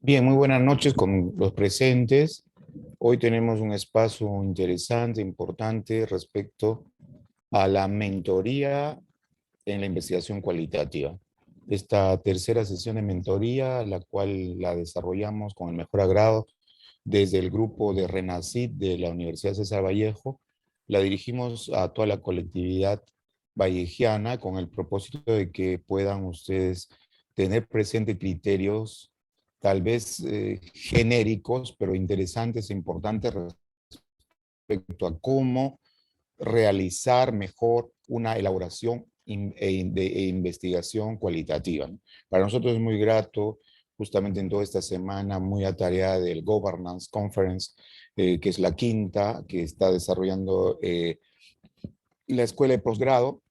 Bien, muy buenas noches con los presentes. Hoy tenemos un espacio interesante, importante respecto a la mentoría en la investigación cualitativa. Esta tercera sesión de mentoría, la cual la desarrollamos con el mejor agrado desde el grupo de RENACIT de la Universidad César Vallejo, la dirigimos a toda la colectividad vallejiana con el propósito de que puedan ustedes tener presente criterios tal vez genéricos, pero interesantes e importantes respecto a cómo realizar mejor una elaboración de investigación cualitativa, ¿no? Para nosotros es muy grato, justamente en toda esta semana muy atareada del Governance Conference, que es la quinta que está desarrollando la escuela de posgrado.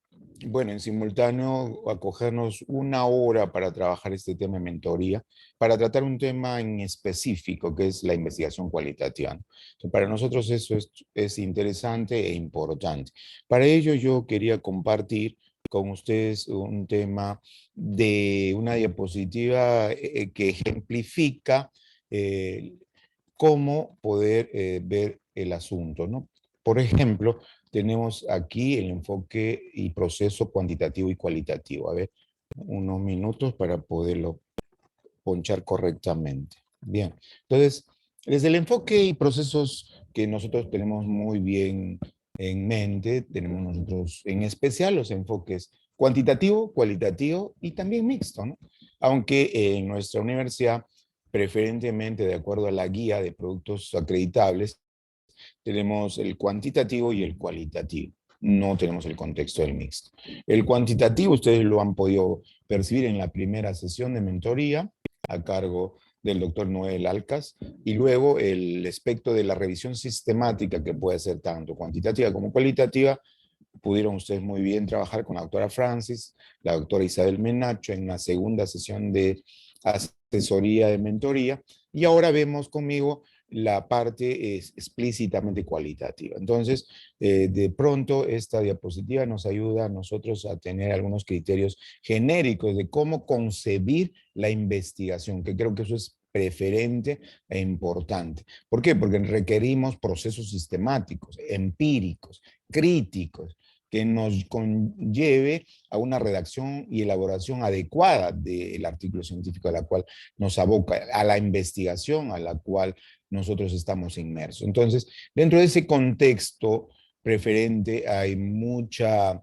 Bueno, en simultáneo, acogernos una hora para trabajar este tema de mentoría, para tratar un tema en específico, que es la investigación cualitativa. Entonces, para nosotros eso es interesante e importante. Para ello, yo quería compartir con ustedes un tema de una diapositiva que ejemplifica eh, cómo poder ver el asunto, ¿no? Por ejemplo, tenemos aquí el enfoque y proceso cuantitativo y cualitativo. A ver, unos minutos para poderlo ponchar correctamente. Bien, entonces, desde el enfoque y procesos que nosotros tenemos muy bien en mente, tenemos nosotros en especial los enfoques cuantitativo, cualitativo y también mixto, ¿no? Aunque en nuestra universidad, preferentemente de acuerdo a la guía de productos acreditables, tenemos el cuantitativo y el cualitativo. No tenemos el contexto del mixto. El cuantitativo, ustedes lo han podido percibir en la primera sesión de mentoría a cargo del doctor Noel Alcas, y luego el aspecto de la revisión sistemática que puede ser tanto cuantitativa como cualitativa. Pudieron ustedes muy bien trabajar con la doctora Francis, la doctora Isabel Menacho en una segunda sesión de asesoría de mentoría, y ahora vemos conmigo la parte es explícitamente cualitativa. Entonces, de pronto esta diapositiva nos ayuda a nosotros a tener algunos criterios genéricos de cómo concebir la investigación, que creo que eso es preferente e importante. ¿Por qué? Porque requerimos procesos sistemáticos, empíricos, críticos, que nos conlleve a una redacción y elaboración adecuada del artículo científico a la cual nos aboca, a la investigación a la cual nosotros estamos inmersos. Entonces, dentro de ese contexto preferente hay mucha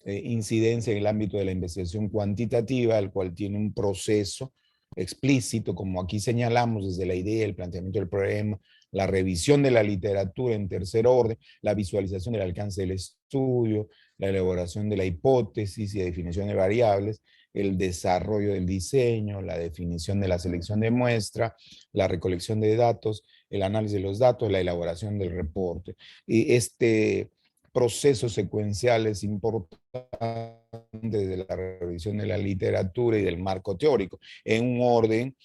incidencia en el ámbito de la investigación cuantitativa, el cual tiene un proceso explícito, como aquí señalamos, desde la idea, el planteamiento del problema, la revisión de la literatura en tercer orden, la visualización del alcance del estudio, la elaboración de la hipótesis y definición de variables, el desarrollo del diseño, la definición de la selección de muestra, la recolección de datos, el análisis de los datos, la elaboración del reporte. Y este proceso secuencial es importante de la revisión de la literatura y del marco teórico, en un orden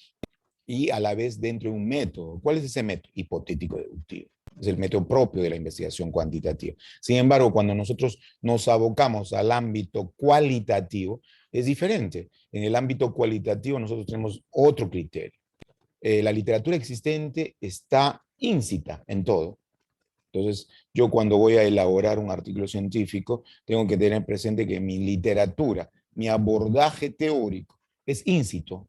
y a la vez dentro de un método. ¿Cuál es ese método? Hipotético deductivo. Es el método propio de la investigación cuantitativa. Sin embargo, cuando nosotros nos abocamos al ámbito cualitativo, es diferente. En el ámbito cualitativo nosotros tenemos otro criterio. La literatura existente está íncita en todo. Entonces, yo cuando voy a elaborar un artículo científico, tengo que tener presente que mi literatura, mi abordaje teórico, es íncito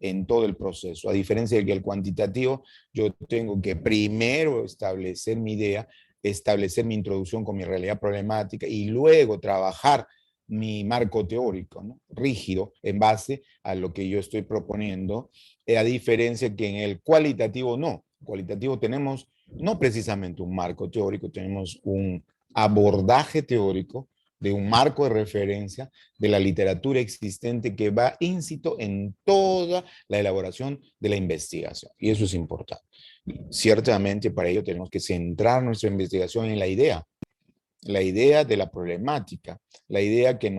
en todo el proceso. A diferencia de que el cuantitativo, yo tengo que primero establecer mi idea, establecer mi introducción con mi realidad problemática y luego trabajar mi marco teórico, ¿no? Rígido en base a lo que yo estoy proponiendo, a diferencia que en el cualitativo no. Cualitativo tenemos no precisamente un marco teórico, tenemos un abordaje teórico de un marco de referencia de la literatura existente que va íncito en toda la elaboración de la investigación. Y eso es importante. Ciertamente para ello tenemos que centrar nuestra investigación en la idea de la problemática, la idea que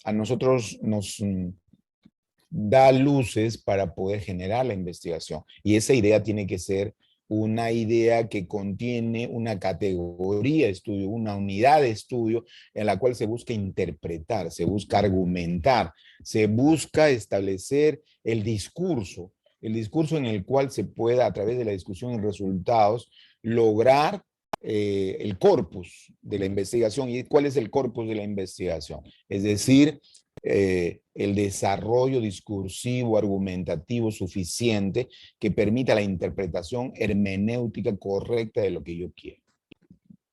a nosotros nos da luces para poder generar la investigación. Y esa idea tiene que ser una idea que contiene una categoría de estudio, una unidad de estudio en la cual se busca interpretar, se busca argumentar, se busca establecer el discurso, El discurso en el cual se pueda, a través de la discusión y resultados, lograr el corpus de la investigación. ¿Y cuál es el corpus de la investigación? Es decir, el desarrollo discursivo, argumentativo suficiente que permita la interpretación hermenéutica correcta de lo que yo quiero.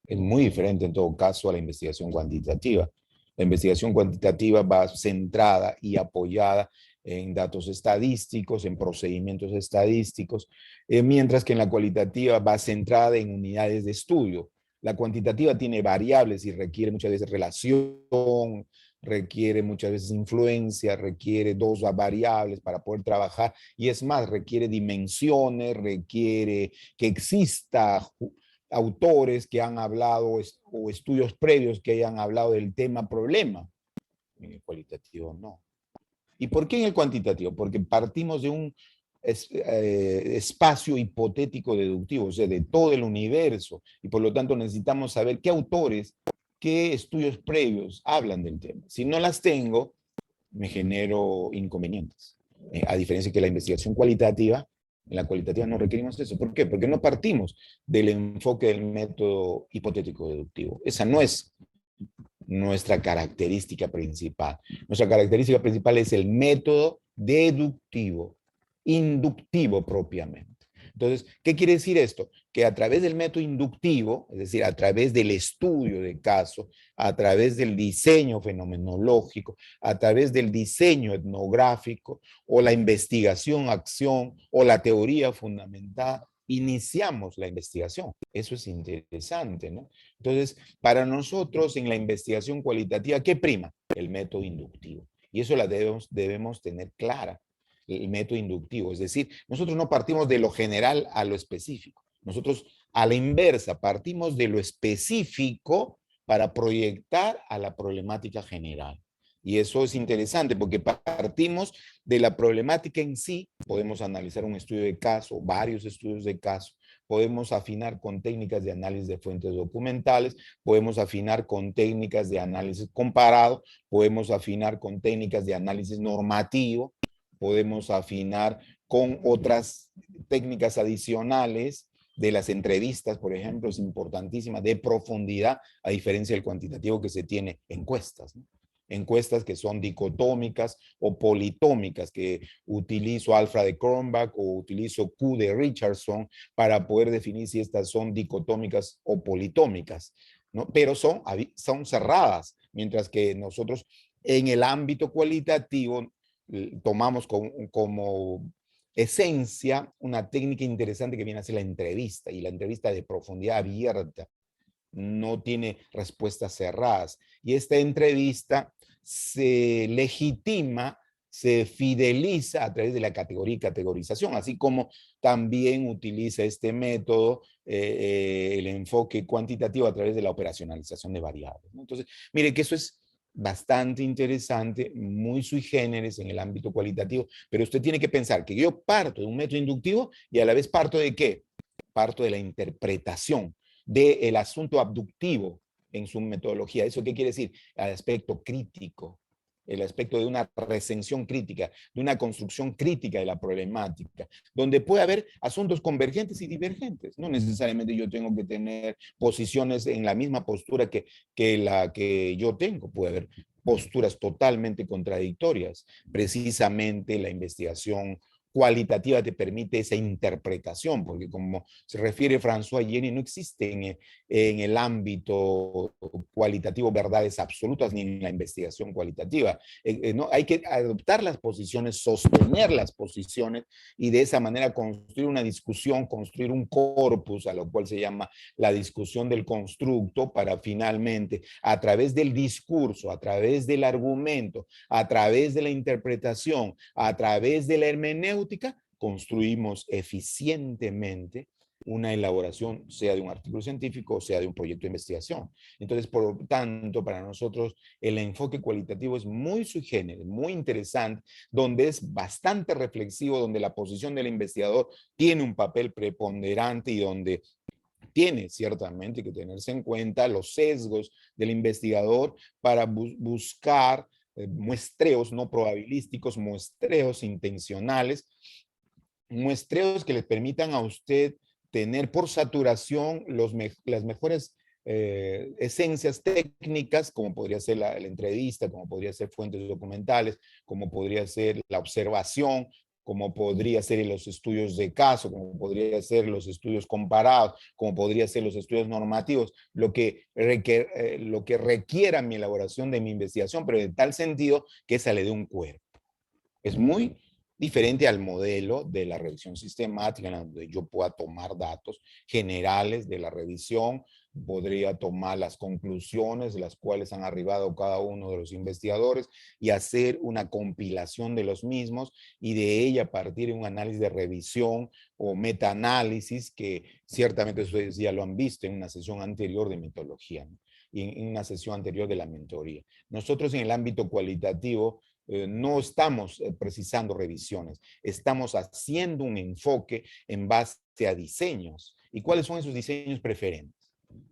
Es muy diferente en todo caso a la investigación cuantitativa. La investigación cuantitativa va centrada y apoyada en datos estadísticos, en procedimientos estadísticos, mientras que en la cualitativa va centrada en unidades de estudio. La cuantitativa tiene variables y requiere muchas veces relación, requiere muchas veces influencia, requiere dos variables para poder trabajar, y es más, requiere dimensiones, requiere que exista autores que han hablado o estudios previos que hayan hablado del tema problema. En el cualitativo no. ¿Y por qué en el cuantitativo? Porque partimos de un espacio hipotético deductivo, o sea, de todo el universo, y por lo tanto necesitamos saber qué autores, qué estudios previos hablan del tema. Si no las tengo, me genero inconvenientes. A diferencia que la investigación cualitativa, en la cualitativa no requerimos eso. ¿Por qué? Porque no partimos del enfoque del método hipotético deductivo. Esa no es nuestra característica principal. Nuestra característica principal es el método deductivo, inductivo propiamente. Entonces, ¿qué quiere decir esto? Que a través del método inductivo, es decir, a través del estudio de caso, a través del diseño fenomenológico, a través del diseño etnográfico o la investigación-acción o la teoría fundamental, iniciamos la investigación. Eso es interesante, ¿no? Entonces, para nosotros en la investigación cualitativa, ¿qué prima? El método inductivo. Y eso la debemos tener clara, el método inductivo. Es decir, nosotros no partimos de lo general a lo específico. Nosotros, a la inversa, partimos de lo específico para proyectar a la problemática general. Y eso es interesante porque partimos de la problemática en sí, podemos analizar un estudio de caso, varios estudios de caso, podemos afinar con técnicas de análisis de fuentes documentales, podemos afinar con técnicas de análisis comparado, podemos afinar con técnicas de análisis normativo, podemos afinar con otras técnicas adicionales de las entrevistas, por ejemplo, es importantísima, de profundidad, a diferencia del cuantitativo que se tiene encuestas, ¿no? Encuestas que son dicotómicas o politómicas, que utilizo alfa de Cronbach o utilizo Q de Richardson para poder definir si estas son dicotómicas o politómicas, ¿no? Pero son cerradas, mientras que nosotros en el ámbito cualitativo tomamos como esencia una técnica interesante que viene a ser la entrevista, y la entrevista de profundidad abierta, no tiene respuestas cerradas. Y esta entrevista se legitima, se fideliza a través de la categoría y categorización, así como también utiliza este método, el enfoque cuantitativo a través de la operacionalización de variables, ¿no? Entonces, mire que eso es bastante interesante, muy sui generis en el ámbito cualitativo, pero usted tiene que pensar que yo parto de un método inductivo y a la vez parto de ¿qué? Parto de la interpretación del asunto abductivo en su metodología. ¿Eso qué quiere decir? El aspecto crítico, el aspecto de una recensión crítica, de una construcción crítica de la problemática, donde puede haber asuntos convergentes y divergentes. No necesariamente yo tengo que tener posiciones en la misma postura que la que yo tengo. Puede haber posturas totalmente contradictorias. Precisamente la investigación cualitativa te permite esa interpretación, porque como se refiere François Jenny, no existe en el ámbito cualitativo verdades absolutas ni en la investigación cualitativa. No, hay que adoptar las posiciones, sostener las posiciones y de esa manera construir una discusión, construir un corpus, a lo cual se llama la discusión del constructo, para finalmente, a través del discurso, a través del argumento, a través de la interpretación, a través de la hermenéutica, construimos eficientemente una elaboración, sea de un artículo científico o sea de un proyecto de investigación. Entonces, por lo tanto, para nosotros el enfoque cualitativo es muy sui generis, muy interesante, donde es bastante reflexivo, donde la posición del investigador tiene un papel preponderante y donde tiene ciertamente que tenerse en cuenta los sesgos del investigador para buscar muestreos no probabilísticos, muestreos intencionales muestreos que le permitan a usted tener por saturación las mejores esencias técnicas, como podría ser la entrevista, como podría ser fuentes documentales, como podría ser la observación, como podría ser los estudios de caso, como podría ser los estudios comparados, como podría ser los estudios normativos, lo que requiera mi elaboración de mi investigación, pero en tal sentido que esa le dé un cuerpo. Es muy diferente al modelo de la revisión sistemática, en donde yo pueda tomar datos generales de la revisión, podría tomar las conclusiones de las cuales han arribado cada uno de los investigadores y hacer una compilación de los mismos y de ella partir de un análisis de revisión o metaanálisis que ciertamente ustedes ya lo han visto en una sesión anterior de metodología, ¿no? Y en una sesión anterior de la mentoría. Nosotros en el ámbito cualitativo no estamos precisando revisiones, estamos haciendo un enfoque en base a diseños. ¿Y cuáles son esos diseños preferentes?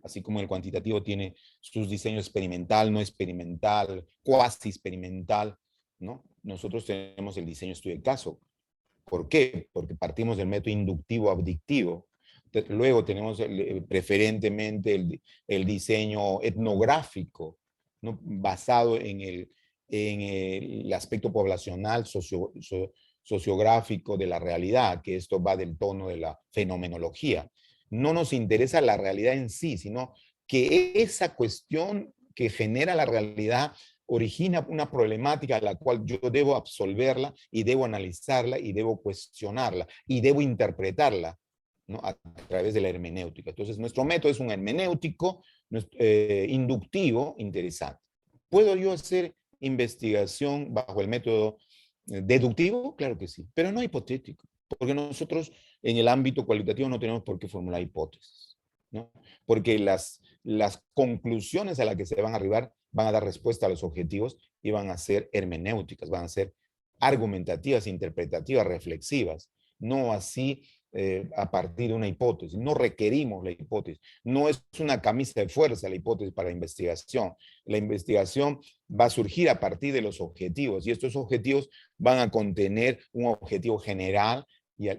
Así como el cuantitativo tiene sus diseños experimental, no experimental, cuasi experimental, ¿no? Nosotros tenemos el diseño estudio de caso. ¿Por qué? Porque partimos del método inductivo adictivo. Luego tenemos preferentemente el diseño etnográfico, ¿no? Basado en el aspecto poblacional, sociográfico de la realidad, que esto va del tono de la fenomenología. No nos interesa la realidad en sí, sino que esa cuestión que genera la realidad origina una problemática a la cual yo debo absolverla y debo analizarla y debo cuestionarla y debo interpretarla, ¿no? A través de la hermenéutica. Entonces, nuestro método es un hermenéutico inductivo interesante. ¿Puedo yo hacer investigación bajo el método deductivo? Claro que sí, pero no hipotético, porque nosotros en el ámbito cualitativo no tenemos por qué formular hipótesis, ¿no? Porque las conclusiones a las que se van a arribar van a dar respuesta a los objetivos y van a ser hermenéuticas, van a ser argumentativas, interpretativas, reflexivas, no así a partir de una hipótesis. No requerimos la hipótesis, no es una camisa de fuerza la hipótesis para la investigación. La investigación va a surgir a partir de los objetivos y estos objetivos van a contener un objetivo general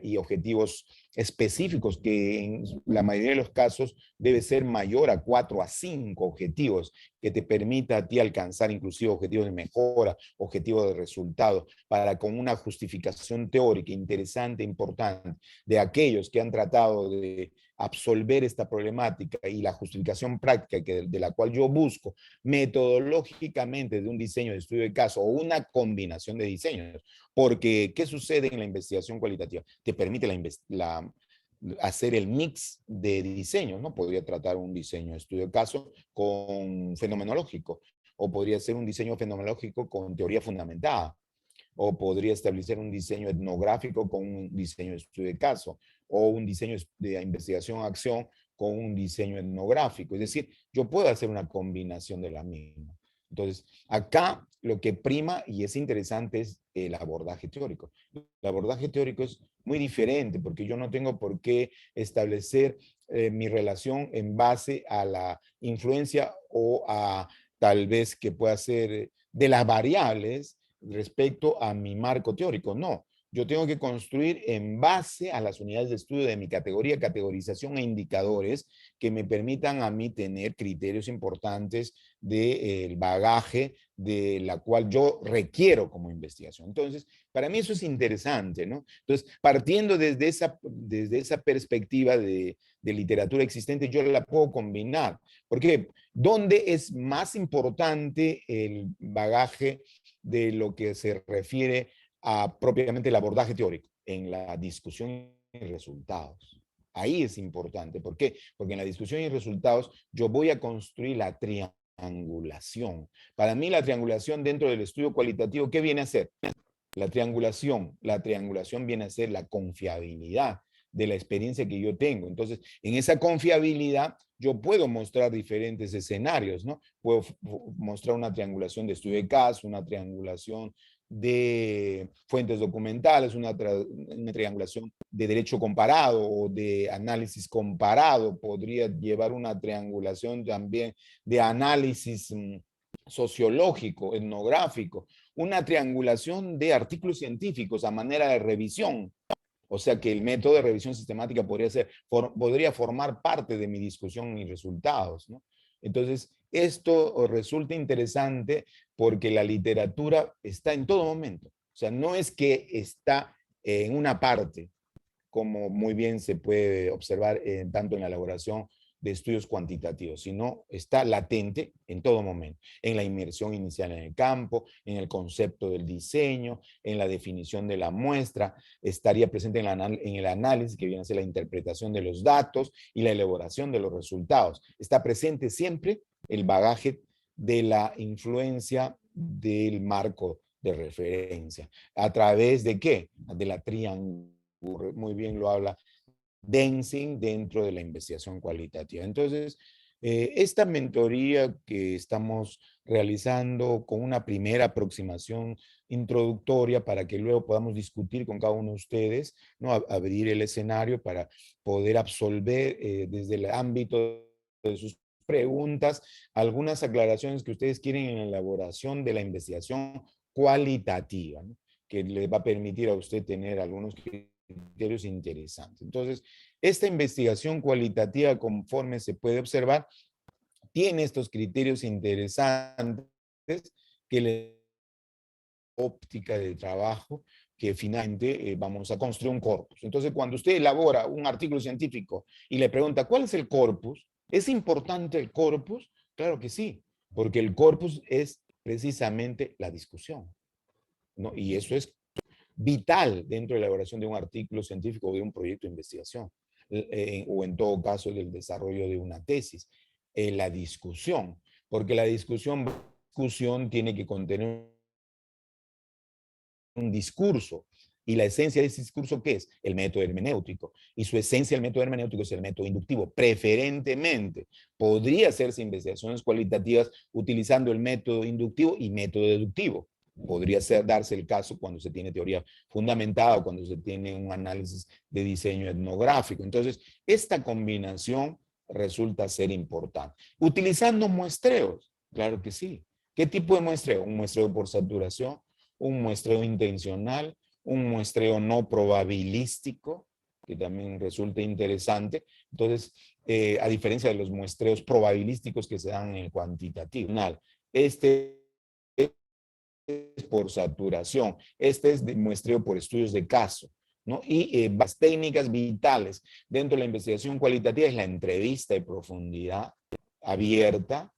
y objetivos específicos que en la mayoría de los casos debe ser mayor a 4 a 5 objetivos que te permita a ti alcanzar inclusive objetivos de mejora, objetivos de resultado, para con una justificación teórica interesante, importante, de aquellos que han tratado de absolver esta problemática y la justificación práctica de la cual yo busco metodológicamente de un diseño de estudio de caso o una combinación de diseños. Porque, ¿qué sucede en la investigación cualitativa? Te permite hacer el mix de diseños, ¿no? Podría tratar un diseño de estudio de caso con fenomenológico, o podría ser un diseño fenomenológico con teoría fundamentada, o podría establecer un diseño etnográfico con un diseño de estudio de caso, o un diseño de investigación-acción con un diseño etnográfico. Es decir, yo puedo hacer una combinación de la misma. Entonces, acá lo que prima y es interesante es el abordaje teórico. El abordaje teórico es muy diferente porque yo no tengo por qué establecer mi relación en base a la influencia o a tal vez que pueda ser de las variables respecto a mi marco teórico. No, yo tengo que construir en base a las unidades de estudio de mi categoría, categorización e indicadores que me permitan a mí tener criterios importantes del bagaje de la cual yo requiero como investigación. Entonces, para mí eso es interesante, ¿no? Entonces, partiendo desde esa perspectiva de literatura existente, yo la puedo combinar. ¿Por qué? ¿Dónde es más importante el bagaje de lo que se refiere a propiamente el abordaje teórico? En la discusión y resultados. Ahí es importante. ¿Por qué? Porque en la discusión y resultados yo voy a construir la triangulación. Para mí la triangulación dentro del estudio cualitativo, ¿qué viene a ser? La triangulación viene a ser la confiabilidad de la experiencia que yo tengo. Entonces, en esa confiabilidad, yo puedo mostrar diferentes escenarios, ¿no? Puedo mostrar una triangulación de estudio de caso, una triangulación de fuentes documentales, una triangulación de derecho comparado o de análisis comparado. Podría llevar una triangulación también de análisis sociológico, etnográfico, una triangulación de artículos científicos a manera de revisión, O sea que el método de revisión sistemática podría formar parte de mi discusión y resultados, ¿no? Entonces, esto resulta interesante porque la literatura está en todo momento. O sea, no es que está en una parte, como muy bien se puede observar tanto en la elaboración de estudios cuantitativos, sino está latente en todo momento, en la inmersión inicial en el campo, en el concepto del diseño, en la definición de la muestra, estaría presente en el análisis, que viene a ser la interpretación de los datos y la elaboración de los resultados. Está presente siempre el bagaje de la influencia del marco de referencia. ¿A través de qué? De la triangulación. Muy bien lo habla Densing dentro de la investigación cualitativa. Entonces, esta mentoría que estamos realizando con una primera aproximación introductoria para que luego podamos discutir con cada uno de ustedes, ¿no? Abrir el escenario para poder absolver desde el ámbito de sus preguntas algunas aclaraciones que ustedes quieren en la elaboración de la investigación cualitativa, ¿no? Que les va a permitir a usted tener algunos criterios interesantes. Entonces, esta investigación cualitativa, conforme se puede observar, tiene estos criterios interesantes que le óptica de trabajo que finalmente vamos a construir un corpus. Entonces, cuando usted elabora un artículo científico y le pregunta, ¿cuál es el corpus? ¿Es importante el corpus? Claro que sí, porque el corpus es precisamente la discusión, ¿no? Y eso es vital dentro de la elaboración de un artículo científico o de un proyecto de investigación, o en todo caso del desarrollo de una tesis. La discusión, porque la discusión tiene que contener un discurso. ¿Y la esencia de ese discurso qué es? El método hermenéutico. Y su esencia del método hermenéutico es el método inductivo. Preferentemente, podría hacerse investigaciones cualitativas utilizando el método inductivo y método deductivo. Podría darse el caso cuando se tiene teoría fundamentada o cuando se tiene un análisis de diseño etnográfico. Entonces, esta combinación resulta ser importante. Utilizando muestreos, claro que sí. ¿Qué tipo de muestreo? Un muestreo por saturación, un muestreo intencional, un muestreo no probabilístico, que también resulta interesante. Entonces, a diferencia de los muestreos probabilísticos que se dan en el cuantitativo, este es por saturación, este es de muestreo por estudios de caso, ¿no? Y las técnicas vitales dentro de la investigación cualitativa es la entrevista de profundidad abierta,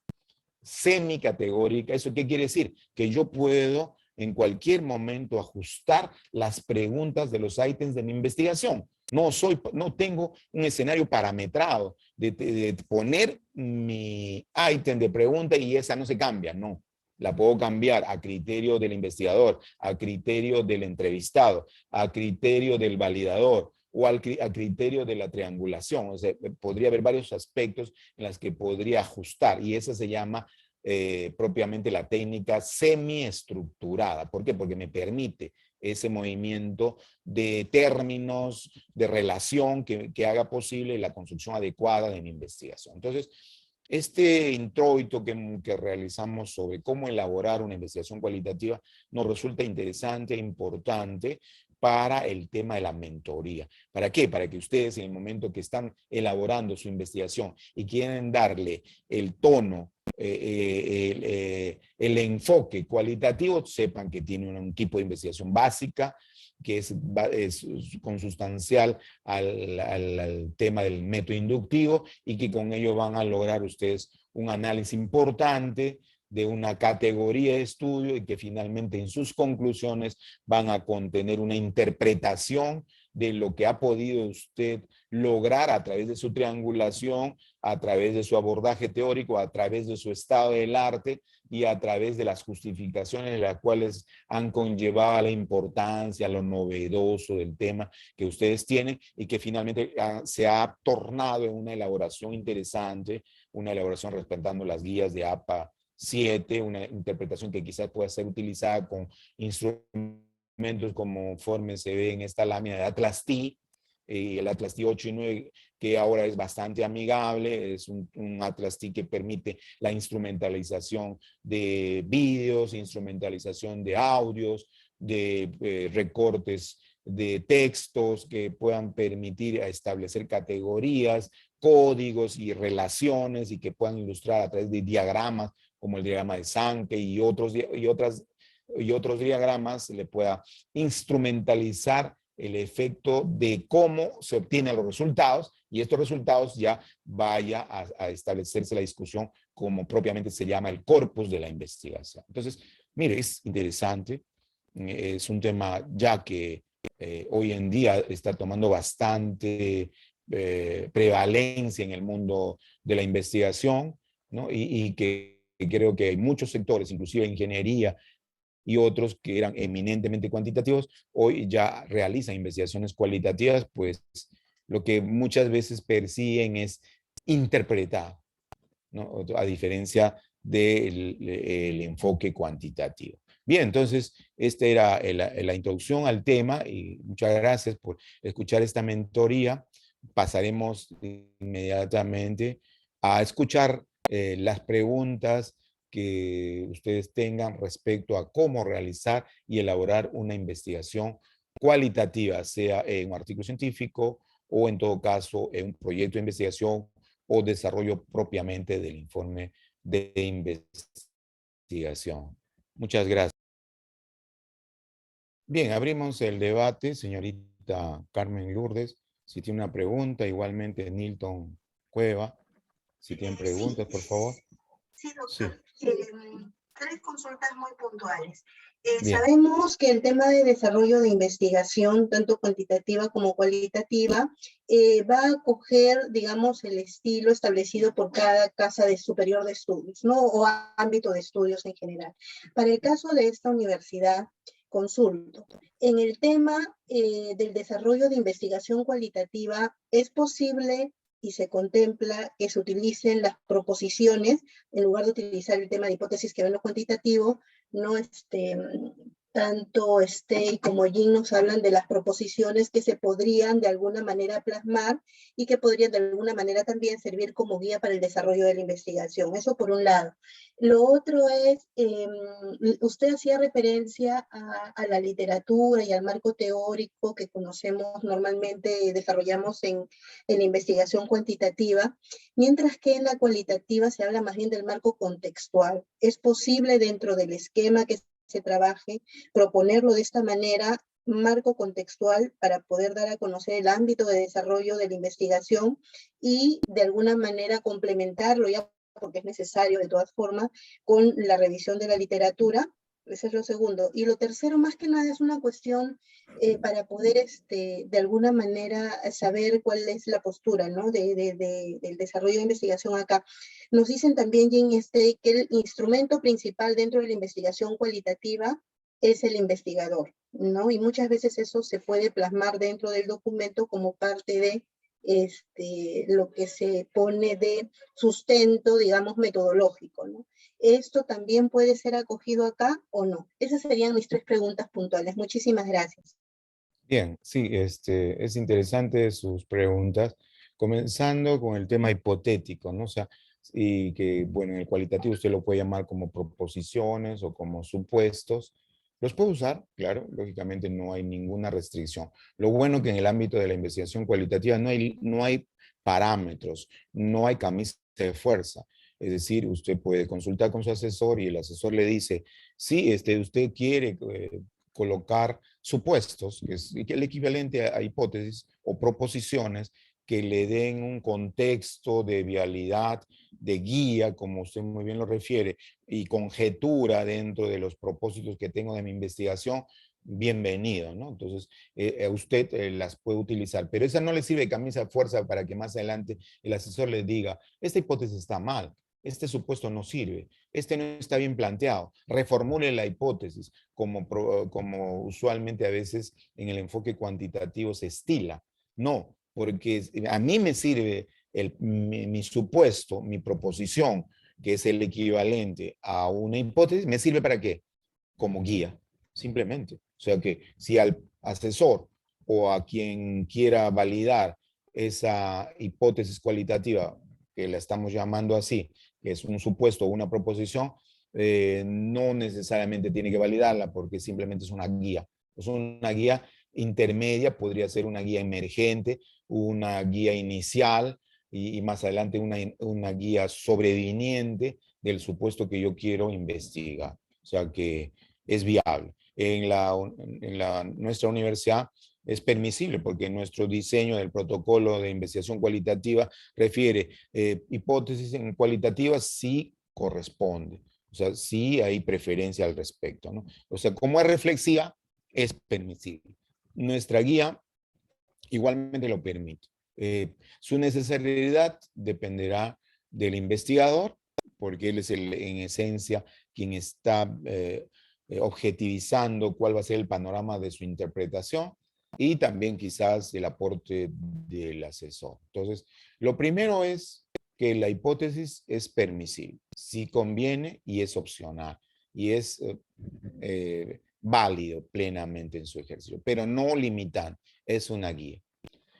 semicategórica. ¿Eso qué quiere decir? Que yo puedo en cualquier momento ajustar las preguntas de los ítems de mi investigación. No tengo un escenario parametrado de poner mi ítem de pregunta y esa no se cambia, no. La puedo cambiar a criterio del investigador, a criterio del entrevistado, a criterio del validador o a criterio de la triangulación. O sea, podría haber varios aspectos en los que podría ajustar y esa se llama propiamente la técnica semiestructurada. ¿Por qué? Porque me permite ese movimiento de términos, de relación que haga posible la construcción adecuada de mi investigación. Entonces, este introito que realizamos sobre cómo elaborar una investigación cualitativa nos resulta interesante e importante para el tema de la mentoría. ¿Para qué? Para que ustedes en el momento que están elaborando su investigación y quieren darle el tono, el enfoque cualitativo, sepan que tiene un tipo de investigación básica, que es consustancial al tema del método inductivo y que con ello van a lograr ustedes un análisis importante de una categoría de estudio y que finalmente en sus conclusiones van a contener una interpretación de lo que ha podido usted lograr a través de su triangulación, a través de su abordaje teórico, a través de su estado del arte y a través de las justificaciones las cuales han conllevado la importancia, lo novedoso del tema que ustedes tienen y que finalmente se ha tornado en una elaboración interesante, una elaboración respetando las guías de APA 7, una interpretación que quizás pueda ser utilizada con instrumentos conforme se ve en esta lámina de Atlas T, el Atlas T 8 y 9, que ahora es bastante amigable, es un Atlas T que permite la instrumentalización de vídeos, instrumentalización de audios, de recortes de textos que puedan permitir establecer categorías, códigos y relaciones y que puedan ilustrar a través de diagramas como el diagrama de Sankey y otros diagramas, se le pueda instrumentalizar el efecto de cómo se obtienen los resultados y estos resultados ya vaya a establecerse la discusión como propiamente se llama el corpus de la investigación. Entonces, mire, es interesante, es un tema ya que hoy en día está tomando bastante prevalencia en el mundo de la investigación, ¿no? Y que creo que hay muchos sectores, inclusive ingeniería y otros que eran eminentemente cuantitativos, hoy ya realizan investigaciones cualitativas, pues lo que muchas veces persiguen es interpretar, ¿no? A diferencia del enfoque cuantitativo. Bien, entonces, esta era la introducción al tema y muchas gracias por escuchar esta mentoría. Pasaremos inmediatamente a escuchar las preguntas que ustedes tengan respecto a cómo realizar y elaborar una investigación cualitativa, sea en un artículo científico o en todo caso en un proyecto de investigación o desarrollo propiamente del informe de investigación. Muchas gracias. Bien, abrimos el debate, señorita Carmen Lourdes. Si tiene una pregunta, igualmente Nilton Cueva. Si tienen preguntas, Sí, por favor. sí, Sí, doctor. Tres consultas muy puntuales. bien. Sabemos que el tema de desarrollo de investigación, tanto cuantitativa como cualitativa, va a coger, digamos, el estilo establecido por cada casa de superior de estudios, ¿no? O ámbito de estudios en general. Para el caso de esta universidad, consulto. En el tema del desarrollo de investigación cualitativa, ¿es posible y se contempla que se utilicen las proposiciones en lugar de utilizar el tema de hipótesis que ven lo cuantitativo? No tanto y como Jin nos hablan de las proposiciones que se podrían de alguna manera plasmar y que podrían de alguna manera también servir como guía para el desarrollo de la investigación. Eso por un lado. Lo otro es, usted hacía referencia a la literatura y al marco teórico que conocemos normalmente, desarrollamos en la investigación cuantitativa, mientras que en la cualitativa se habla más bien del marco contextual. Es posible dentro del esquema que se trabaje proponerlo de esta manera, marco contextual para poder dar a conocer el ámbito de desarrollo de la investigación y de alguna manera complementarlo, ya porque es necesario de todas formas, con la revisión de la literatura. Eso es lo segundo. Y lo tercero, más que nada, es una cuestión para poder, de alguna manera, saber cuál es la postura, ¿no? Del desarrollo de investigación acá. Nos dicen también, Jim, que el instrumento principal dentro de la investigación cualitativa es el investigador, ¿no? Y muchas veces eso se puede plasmar dentro del documento como parte de lo que se pone de sustento, digamos, metodológico, ¿no? ¿Esto también puede ser acogido acá o no? Esas serían mis tres preguntas puntuales. Muchísimas gracias. Bien, sí, es interesante sus preguntas, comenzando con el tema hipotético, ¿no? O sea, y que, bueno, en el cualitativo usted lo puede llamar como proposiciones o como supuestos. Los puede usar, claro, lógicamente no hay ninguna restricción. Lo bueno que en el ámbito de la investigación cualitativa no hay parámetros, no hay camisa de fuerza. Es decir, usted puede consultar con su asesor y el asesor le dice, sí, usted quiere colocar supuestos, que es el equivalente a hipótesis o proposiciones que le den un contexto de vialidad, de guía, como usted muy bien lo refiere, y conjetura dentro de los propósitos que tengo de mi investigación, bienvenido, ¿no? Entonces, usted las puede utilizar, pero esa no le sirve de camisa de fuerza para que más adelante el asesor le diga, esta hipótesis está mal, este supuesto no sirve, este no está bien planteado, reformule la hipótesis, como usualmente a veces en el enfoque cuantitativo se estila. No, porque a mí me sirve mi supuesto, mi proposición, que es el equivalente a una hipótesis, ¿me sirve para qué? Como guía, simplemente. O sea que si al asesor o a quien quiera validar esa hipótesis cualitativa, que la estamos llamando así, que es un supuesto o una proposición, no necesariamente tiene que validarla porque simplemente es una guía. Es una guía intermedia podría ser una guía emergente, una guía inicial y más adelante una guía sobreviniente del supuesto que yo quiero investigar. O sea que es viable. Nuestra universidad es permisible porque nuestro diseño del protocolo de investigación cualitativa refiere hipótesis en cualitativas sí corresponde. O sea, sí hay preferencia al respecto, ¿no? O sea, como es reflexiva, es permisible. Nuestra guía igualmente lo permite. Su necesidad dependerá del investigador, porque él es en esencia quien está objetivizando cuál va a ser el panorama de su interpretación y también quizás el aporte del asesor. Entonces, lo primero es que la hipótesis es permisible, si conviene y es opcional y es válido plenamente en su ejercicio, pero no limitante, es una guía.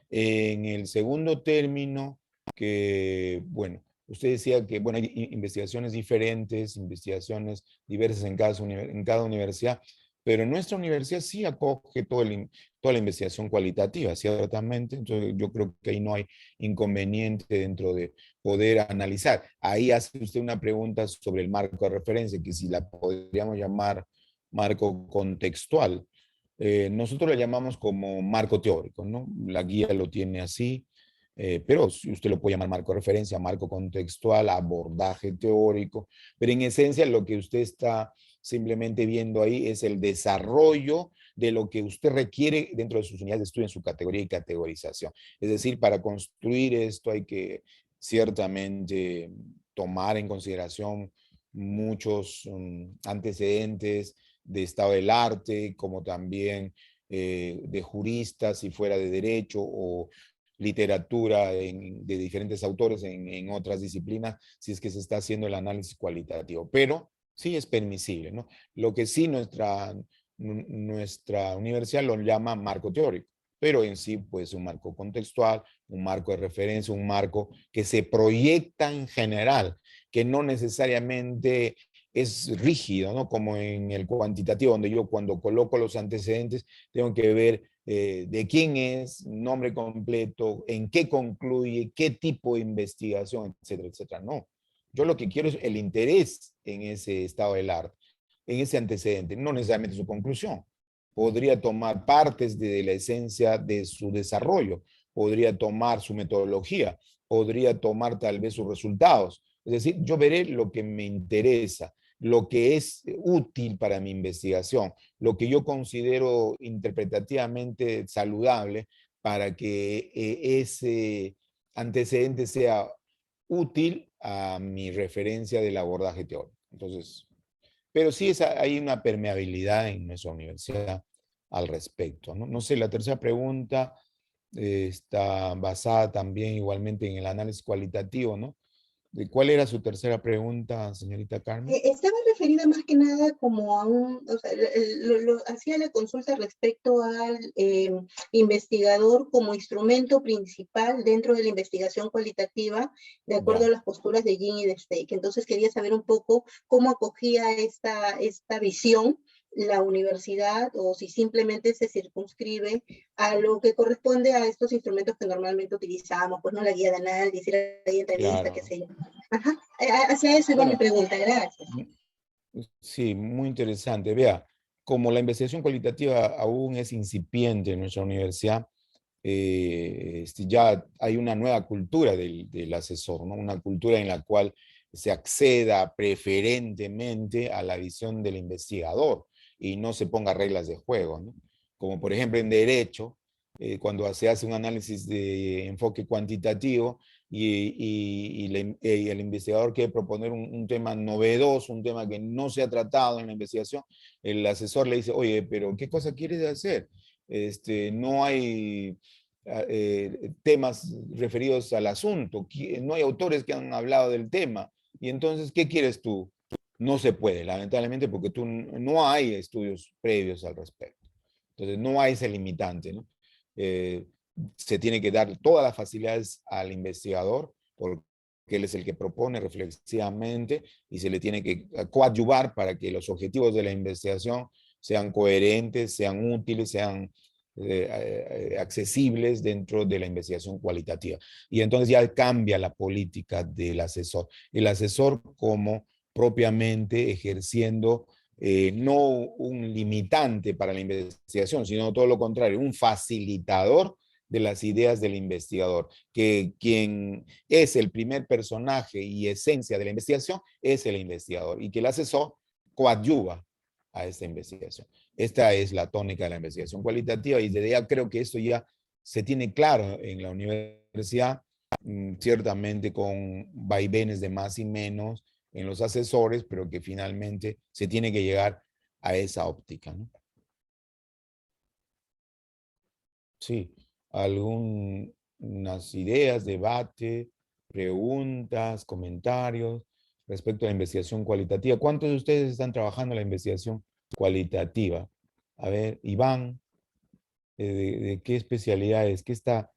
En el segundo término, que, bueno, usted decía que, bueno, hay investigaciones diferentes, investigaciones diversas en cada universidad, pero nuestra universidad sí acoge toda la investigación cualitativa, ciertamente. Entonces, yo creo que ahí no hay inconveniente dentro de poder analizar. Ahí hace usted una pregunta sobre el marco de referencia, que si la podríamos llamar marco contextual. Nosotros le llamamos como marco teórico, ¿no? La guía lo tiene así, pero usted lo puede llamar marco de referencia, marco contextual, abordaje teórico, pero en esencia lo que usted está simplemente viendo ahí es el desarrollo de lo que usted requiere dentro de sus unidades de estudio en su categoría y categorización. Es decir, para construir esto hay que ciertamente tomar en consideración muchos antecedentes de estado del arte, como también de juristas y fuera de derecho o literatura de diferentes autores en otras disciplinas, si es que se está haciendo el análisis cualitativo. Pero sí es permisible, ¿no? Lo que sí nuestra universidad lo llama marco teórico, pero en sí pues un marco contextual, un marco de referencia, un marco que se proyecta en general, que no necesariamente es rígido, ¿no? Como en el cuantitativo, donde yo cuando coloco los antecedentes tengo que ver de quién es, nombre completo, en qué concluye, qué tipo de investigación, etcétera, etcétera. No, yo lo que quiero es el interés en ese estado del arte, en ese antecedente, no necesariamente su conclusión. Podría tomar partes de la esencia de su desarrollo, podría tomar su metodología, podría tomar tal vez sus resultados. Es decir, yo veré lo que me interesa, lo que es útil para mi investigación, lo que yo considero interpretativamente saludable para que ese antecedente sea útil a mi referencia del abordaje teórico. Entonces, pero sí hay una permeabilidad en nuestra universidad al respecto, ¿no? No sé, la tercera pregunta está basada también igualmente en el análisis cualitativo, ¿no? ¿Cuál era su tercera pregunta, señorita Carmen? Estaba referida más que nada como a o sea, hacía la consulta respecto al investigador como instrumento principal dentro de la investigación cualitativa, de acuerdo Ya. a las posturas de Jin y de Steik. Entonces quería saber un poco cómo acogía esta visión la universidad o si simplemente se circunscribe a lo que corresponde a estos instrumentos que normalmente utilizamos, pues no la guía de análisis, la guía de entrevista, qué Claro. sé yo. Ajá. Hacia eso iba mi Bueno, pregunta, gracias. sí, muy interesante. Vea, como la investigación cualitativa aún es incipiente en nuestra universidad, ya hay una nueva cultura del asesor, ¿no? Una cultura en la cual se acceda preferentemente a la visión del investigador y no se ponga reglas de juego, ¿no? Como por ejemplo en derecho, cuando se hace un análisis de enfoque cuantitativo y el investigador quiere proponer un tema novedoso, un tema que no se ha tratado en la investigación, el asesor le dice, oye, pero ¿qué cosa quieres hacer? No hay temas referidos al asunto, no hay autores que han hablado del tema, y entonces, ¿qué quieres tú? No se puede, lamentablemente, porque no hay estudios previos al respecto. Entonces, no hay ese limitante, ¿no? Eh, Se tiene que dar todas las facilidades al investigador, porque él es el que propone reflexivamente y se le tiene que coadyuvar para que los objetivos de la investigación sean coherentes, sean útiles, sean accesibles dentro de la investigación cualitativa. Y entonces ya cambia la política del asesor. El asesor como propiamente ejerciendo no un limitante para la investigación, sino todo lo contrario, un facilitador de las ideas del investigador, que quien es el primer personaje y esencia de la investigación es el investigador, y que el asesor coadyuva a esta investigación. Esta es la tónica de la investigación cualitativa, y desde ya creo que esto ya se tiene claro en la universidad, ciertamente con vaivenes de más y menos en los asesores, pero que finalmente se tiene que llegar a esa óptica, ¿no? Sí, algunas ideas, debate, preguntas, comentarios respecto a la investigación cualitativa. ¿Cuántos de ustedes están trabajando en la investigación cualitativa? A ver, Iván, ¿de qué especialidad es? ¿Qué está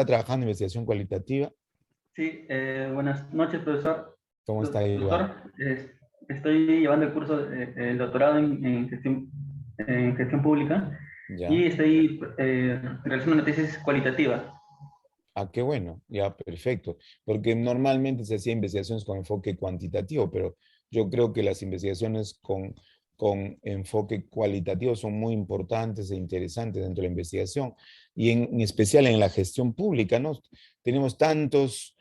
trabajando en investigación cualitativa? Sí, buenas noches, profesor. ¿Cómo está Iván? Doctor, estoy llevando el curso, el doctorado en gestión pública Ya. y estoy realizando una tesis cualitativa. Ah, qué bueno, ya, perfecto. Porque normalmente se hacía investigaciones con enfoque cuantitativo, pero yo creo que las investigaciones con enfoque cualitativo son muy importantes e interesantes dentro de la investigación, y en especial en la gestión pública, ¿no? Tenemos tantos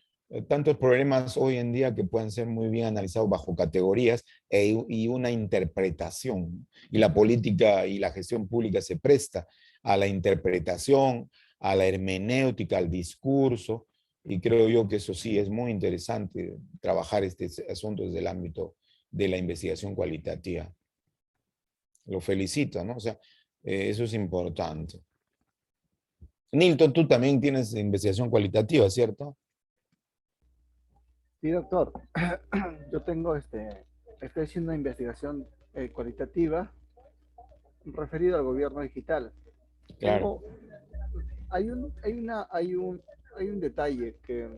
problemas hoy en día que pueden ser muy bien analizados bajo categorías y una interpretación. Y la política y la gestión pública se presta a la interpretación, a la hermenéutica, al discurso, y creo yo que eso sí es muy interesante, trabajar este asunto desde el ámbito de la investigación cualitativa. Lo felicito, ¿no? O sea, eso es importante. Nilton, tú también tienes investigación cualitativa, ¿cierto? Sí, doctor. Yo estoy haciendo una investigación cualitativa referido al gobierno digital. Claro. Tengo, hay un detalle que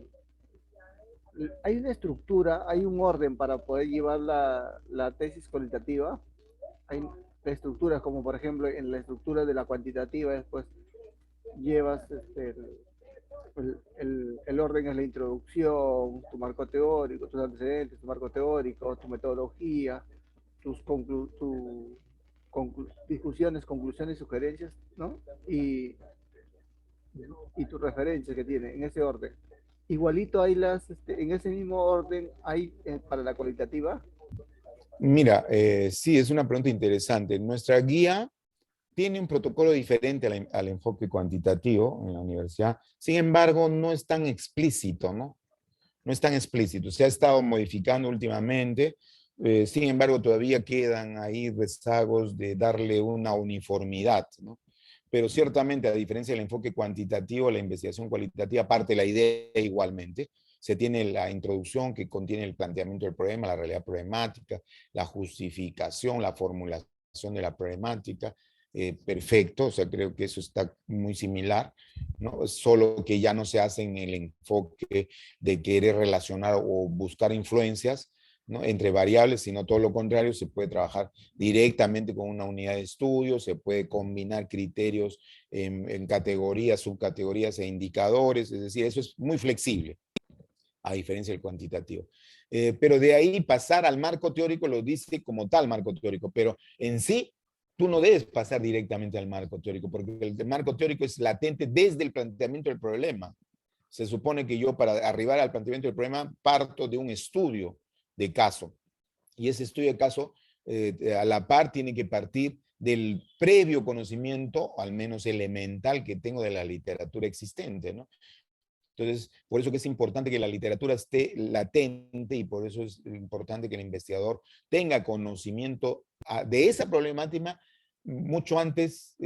hay una estructura, hay un orden para poder llevar la tesis cualitativa. Hay estructuras como, por ejemplo, en la estructura de la cuantitativa, después llevas el orden es la introducción, tu marco teórico, tus antecedentes, tu marco teórico, tu metodología, discusiones, conclusiones, sugerencias, ¿no? Y tus referencias que tiene en ese orden. Igualito hay en ese mismo orden hay para la cualitativa. Mira, sí, es una pregunta interesante. Nuestra guía tiene un protocolo diferente al enfoque cuantitativo en la universidad. Sin embargo, no es tan explícito, ¿no? No es tan explícito. Se ha estado modificando últimamente. Sin embargo, todavía quedan ahí rezagos de darle una uniformidad, ¿no? Pero ciertamente, a diferencia del enfoque cuantitativo, la investigación cualitativa parte de la idea igualmente. Se tiene la introducción que contiene el planteamiento del problema, la realidad problemática, la justificación, la formulación de la problemática. Perfecto, o sea, creo que eso está muy similar, ¿no? Solo que ya no se hace en el enfoque de querer relacionar o buscar influencias, ¿no?, entre variables, sino todo lo contrario, se puede trabajar directamente con una unidad de estudio, se puede combinar criterios en categorías, subcategorías e indicadores, es decir, eso es muy flexible, a diferencia del cuantitativo. Pero de ahí pasar al marco teórico, lo dice como tal marco teórico, pero en sí tú no debes pasar directamente al marco teórico, porque el marco teórico es latente desde el planteamiento del problema. Se supone que yo, para arribar al planteamiento del problema, parto de un estudio de caso. Y ese estudio de caso, a la par, tiene que partir del previo conocimiento, al menos elemental, que tengo de la literatura existente, ¿no? Entonces, por eso que es importante que la literatura esté latente, y por eso es importante que el investigador tenga conocimiento de esa problemática mucho antes,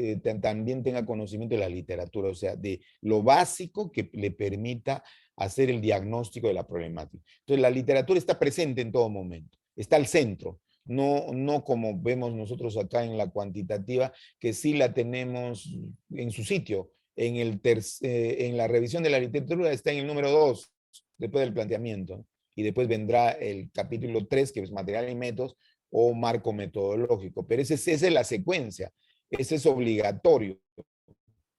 también tenga conocimiento de la literatura, o sea, de lo básico que le permita hacer el diagnóstico de la problemática. Entonces, la literatura está presente en todo momento, está al centro, no como vemos nosotros acá en la cuantitativa, que sí la tenemos en su sitio. En la revisión de la literatura está en el número 2, después del planteamiento, y después vendrá el capítulo 3, que es material y métodos, o marco metodológico. Pero esa es la secuencia, ese es obligatorio.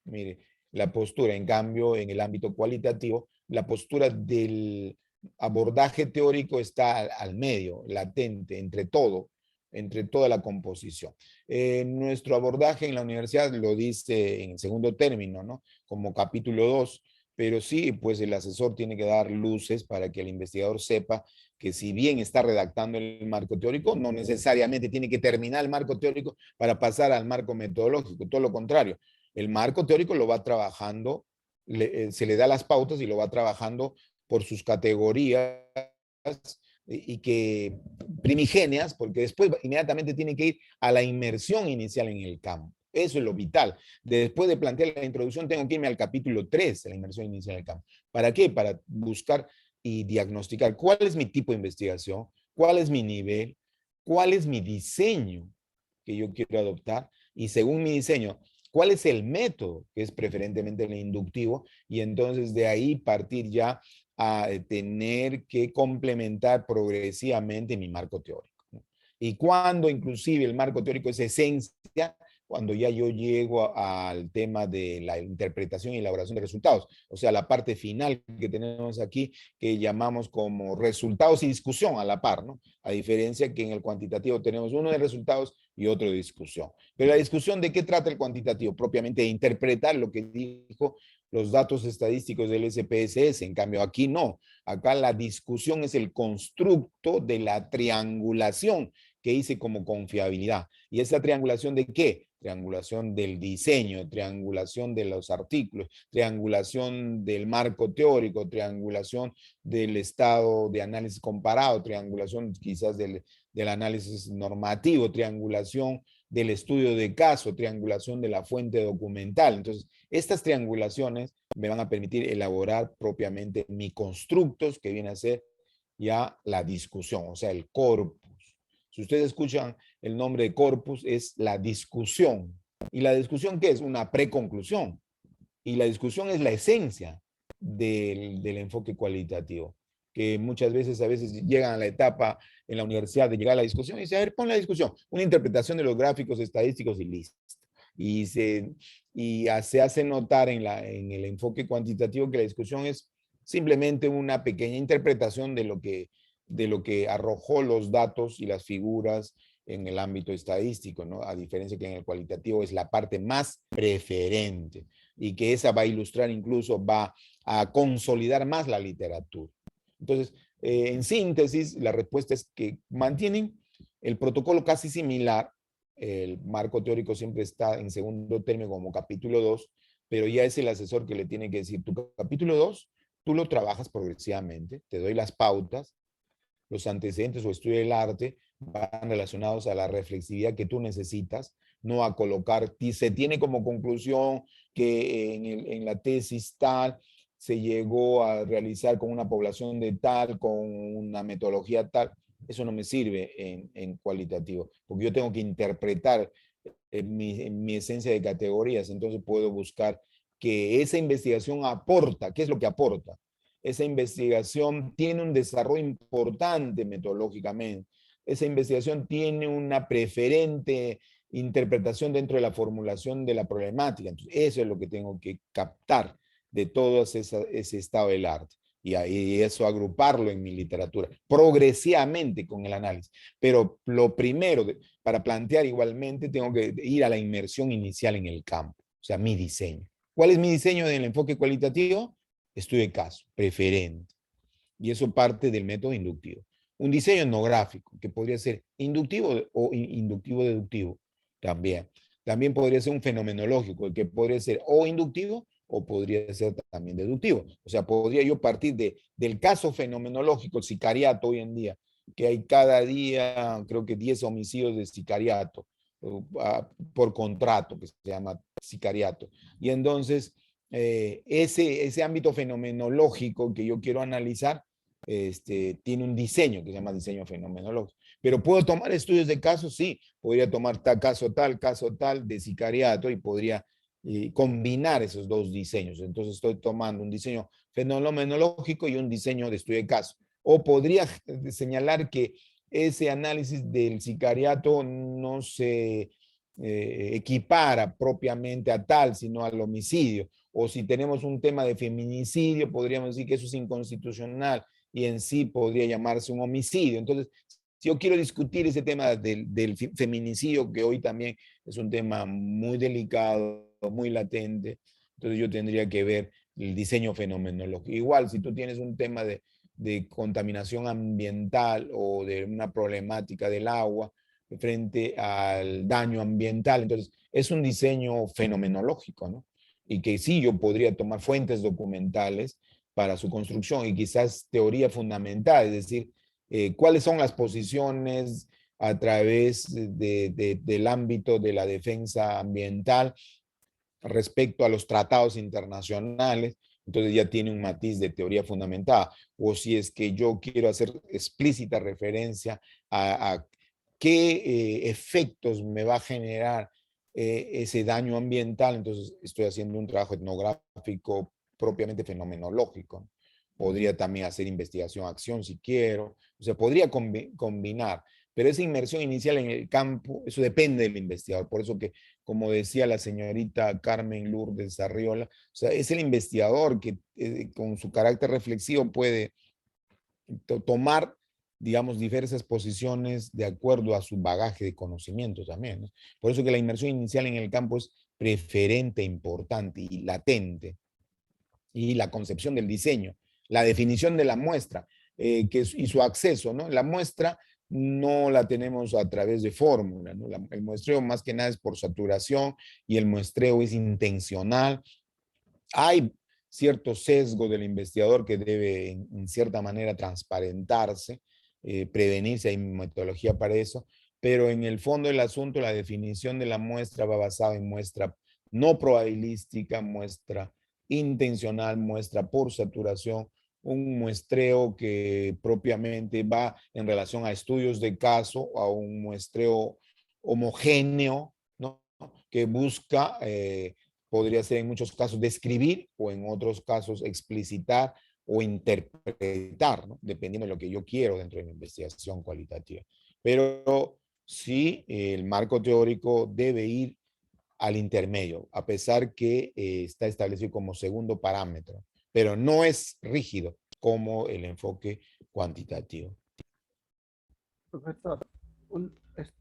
Mire, la postura, en cambio, en el ámbito cualitativo, la postura del abordaje teórico está al medio, latente, entre toda la composición. Nuestro abordaje en la universidad lo dice en segundo término, ¿no? Como capítulo 2, pero sí, pues el asesor tiene que dar luces para que el investigador sepa que si bien está redactando el marco teórico, no necesariamente tiene que terminar el marco teórico para pasar al marco metodológico, todo lo contrario. El marco teórico lo va trabajando, se le da las pautas y lo va trabajando por sus categorías y que primigenias, porque después inmediatamente tiene que ir a la inmersión inicial en el campo. Eso es lo vital. Después de plantear la introducción, tengo que irme al capítulo 3, la inmersión inicial en el campo. ¿Para qué? Para buscar y diagnosticar cuál es mi tipo de investigación, cuál es mi nivel, cuál es mi diseño que yo quiero adoptar y según mi diseño, cuál es el método que es preferentemente el inductivo y entonces de ahí partir ya a tener que complementar progresivamente mi marco teórico, ¿no? Y cuando inclusive el marco teórico es esencia, cuando ya yo llego al tema de la interpretación y elaboración de resultados, o sea, la parte final que tenemos aquí, que llamamos como resultados y discusión a la par, ¿no? A diferencia que en el cuantitativo tenemos uno de resultados y otro de discusión. Pero la discusión, ¿de qué trata el cuantitativo? Propiamente de interpretar lo que dijo los datos estadísticos del SPSS. En cambio, aquí no. Acá la discusión es el constructo de la triangulación que hice como confiabilidad. ¿Y esa triangulación de qué? Triangulación del diseño, triangulación de los artículos, triangulación del marco teórico, triangulación del estado de análisis comparado, triangulación quizás del análisis normativo, triangulación del estudio de caso, triangulación de la fuente documental. Entonces, estas triangulaciones me van a permitir elaborar propiamente mis constructos, que viene a ser ya la discusión, o sea, el corpus. Si ustedes escuchan el nombre de corpus, es la discusión. ¿Y la discusión qué es? Una preconclusión. Y la discusión es la esencia del enfoque cualitativo, que muchas veces, a veces llegan a la etapa en la universidad de llegar a la discusión y dice, a ver, pon la discusión, una interpretación de los gráficos estadísticos y listo. Y se hace notar en el enfoque cuantitativo que la discusión es simplemente una pequeña interpretación de lo que arrojó los datos y las figuras en el ámbito estadístico, ¿no? A diferencia que en el cualitativo es la parte más preferente y que esa va a ilustrar, incluso va a consolidar más la literatura. Entonces, en síntesis, la respuesta es que mantienen el protocolo casi similar. El marco teórico siempre está en segundo término como capítulo 2, pero ya es el asesor que le tiene que decir, tu capítulo 2, tú lo trabajas progresivamente, te doy las pautas, los antecedentes o estudio del arte van relacionados a la reflexividad que tú necesitas, no a colocar, se tiene como conclusión que en la tesis tal se llegó a realizar con una población de tal, con una metodología tal. Eso no me sirve en cualitativo, porque yo tengo que interpretar mi esencia de categorías, entonces puedo buscar que esa investigación aporta. ¿Qué es lo que aporta? Esa investigación tiene un desarrollo importante metodológicamente. Esa investigación tiene una preferente interpretación dentro de la formulación de la problemática. Entonces, eso es lo que tengo que captar de todo ese estado del arte. Y ahí eso agruparlo en mi literatura, progresivamente con el análisis. Pero lo primero, para plantear igualmente, tengo que ir a la inmersión inicial en el campo, o sea, mi diseño. ¿Cuál es mi diseño del enfoque cualitativo? Estudio de caso, preferente. Y eso parte del método inductivo. Un diseño etnográfico, que podría ser inductivo o inductivo-deductivo también. También podría ser un fenomenológico, que podría ser o inductivo o podría ser también deductivo. O sea, podría yo partir del caso fenomenológico, el sicariato hoy en día, que hay cada día, creo que 10 homicidios de sicariato por contrato, que se llama sicariato. Y entonces, ese ámbito fenomenológico que yo quiero analizar, tiene un diseño que se llama diseño fenomenológico. Pero puedo tomar estudios de casos, sí, podría tomar caso tal de sicariato y podría combinar esos dos diseños. Entonces estoy tomando un diseño fenomenológico y un diseño de estudio de caso. O podría señalar que ese análisis del sicariato no se equipara propiamente a tal, sino al homicidio. O si tenemos un tema de feminicidio, podríamos decir que eso es inconstitucional y en sí podría llamarse un homicidio. Entonces, si yo quiero discutir ese tema del feminicidio, que hoy también es un tema muy delicado, muy latente, entonces yo tendría que ver el diseño fenomenológico. Igual, si tú tienes un tema de contaminación ambiental o de una problemática del agua frente al daño ambiental, entonces es un diseño fenomenológico, ¿no? Y que sí, yo podría tomar fuentes documentales para su construcción y quizás teoría fundamental, es decir, cuáles son las posiciones a través del ámbito de la defensa ambiental respecto a los tratados internacionales, entonces ya tiene un matiz de teoría fundamentada. O si es que yo quiero hacer explícita referencia a qué efectos me va a generar ese daño ambiental, entonces estoy haciendo un trabajo etnográfico propiamente fenomenológico. Podría también hacer investigación-acción si quiero, o sea, podría combinar, pero esa inmersión inicial en el campo, eso depende del investigador, por eso que, como decía la señorita Carmen Lourdes Arriola, o sea, es el investigador que con su carácter reflexivo puede tomar, digamos, diversas posiciones de acuerdo a su bagaje de conocimiento también, ¿no? Por eso que la inmersión inicial en el campo es preferente, importante y latente. Y la concepción del diseño, la definición de la muestra y su acceso, ¿no? La muestra no la tenemos a través de fórmula, ¿no? El muestreo más que nada es por saturación y el muestreo es intencional. Hay cierto sesgo del investigador que debe en cierta manera transparentarse, prevenirse, hay metodología para eso, pero en el fondo del asunto la definición de la muestra va basada en muestra no probabilística, muestra intencional, muestra por saturación, un muestreo que propiamente va en relación a estudios de caso, a un muestreo homogéneo, ¿no? Que busca podría ser en muchos casos describir o en otros casos explicitar o interpretar, ¿no? Dependiendo de lo que yo quiero dentro de mi investigación cualitativa. Pero sí, el marco teórico debe ir al intermedio, a pesar que está establecido como segundo parámetro, pero no es rígido como el enfoque cuantitativo. Profesor, un- es-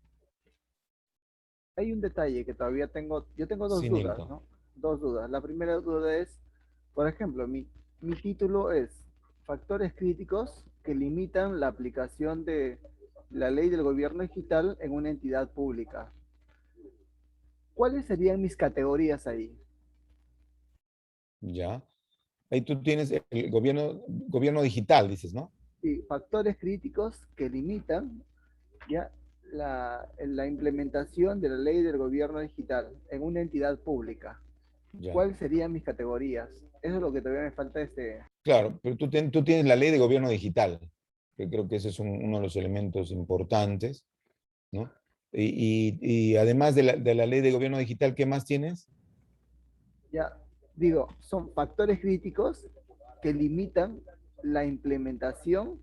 hay un detalle que todavía tengo, yo tengo dos Sí, dudas, Nilton. ¿no? Dos dudas. La primera duda es, por ejemplo, mi título es Factores críticos que limitan la aplicación de la ley del gobierno digital en una entidad pública. ¿Cuáles serían mis categorías ahí? Ya. Ahí tú tienes el gobierno digital, dices, ¿no? Sí, factores críticos que limitan ya la implementación de la ley del gobierno digital en una entidad pública. Ya. ¿Cuáles serían mis categorías? Eso es lo que todavía me falta este. Claro, pero tú tienes la ley de gobierno digital, que creo que ese es uno de los elementos importantes, ¿no? Y además de la ley de gobierno digital, ¿qué más tienes? Ya digo, son factores críticos que limitan la implementación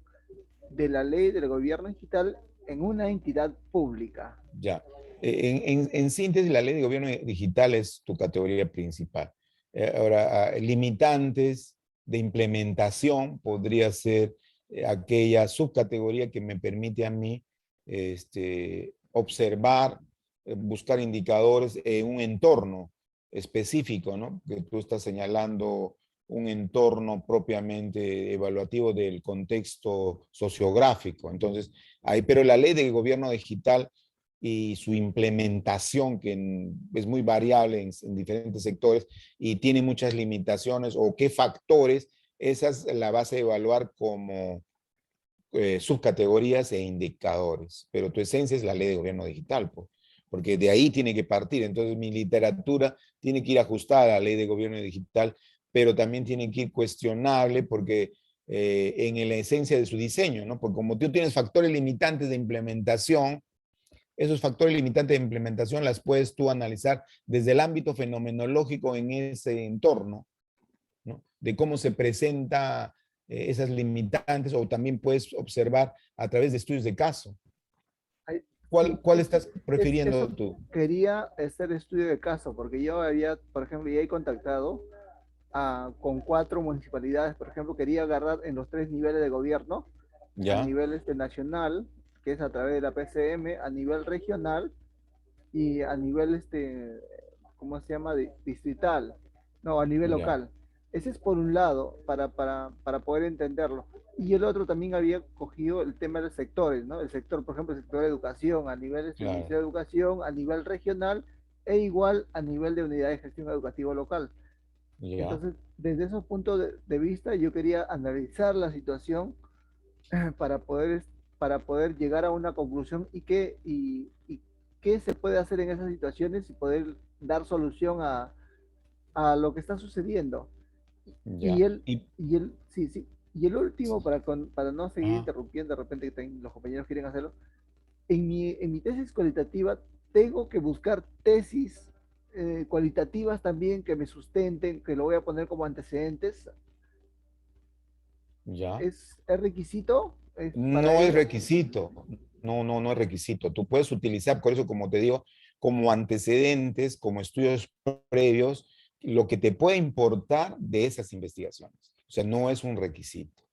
de la ley del gobierno digital en una entidad pública. Ya. En síntesis, la ley de gobierno digital es tu categoría principal. Ahora, limitantes de implementación podría ser aquella subcategoría que me permite a mí observar, buscar indicadores en un entorno específico, ¿no? Que tú estás señalando un entorno propiamente evaluativo del contexto sociográfico. Entonces, ahí, pero la ley de gobierno digital y su implementación, que es muy variable en diferentes sectores y tiene muchas limitaciones, o qué factores, esa es la base de evaluar como subcategorías e indicadores. Pero tu esencia es la ley de gobierno digital, pues, porque de ahí tiene que partir. Entonces mi literatura tiene que ir ajustada a la ley de gobierno digital, pero también tiene que ir cuestionable porque en la esencia de su diseño, ¿no? Porque como tú tienes factores limitantes de implementación, esos factores limitantes de implementación las puedes tú analizar desde el ámbito fenomenológico en ese entorno, ¿no? De cómo se presenta esas limitantes, o también puedes observar a través de estudios de caso. ¿Cuál estás prefiriendo eso tú? quería hacer estudio de caso, porque yo había, por ejemplo, ya he contactado con 4 municipalidades, por ejemplo, quería agarrar en los 3 niveles de gobierno, a ¿Ya? nivel nacional, que es a través de la PCM, a nivel regional y a nivel, ¿cómo se llama? Distrital, no, a nivel ¿Ya? local. Ese es por un lado, para poder entenderlo. Y el otro también había cogido el tema de los sectores, ¿no? El sector, por ejemplo, el sector de educación, a nivel del Claro. Ministerio de Educación, a nivel regional e igual a nivel de unidad de gestión educativa local. ¿Ya? Entonces, desde esos puntos de vista, yo quería analizar la situación para poder, para poder llegar a una conclusión y qué se puede hacer en esas situaciones y poder dar solución a lo que está sucediendo. Y ¿Ya? el, sí, sí. Y el último, para no seguir Ah, interrumpiendo, de repente que los compañeros quieren hacerlo, en mi tesis cualitativa tengo que buscar tesis cualitativas también que me sustenten, que lo voy a poner como antecedentes. ¿ya? ¿Es requisito para No es ello? requisito, no es requisito. Tú puedes utilizar, por eso como te digo, como antecedentes, como estudios previos, lo que te puede importar de esas investigaciones. O sea, no es un requisito,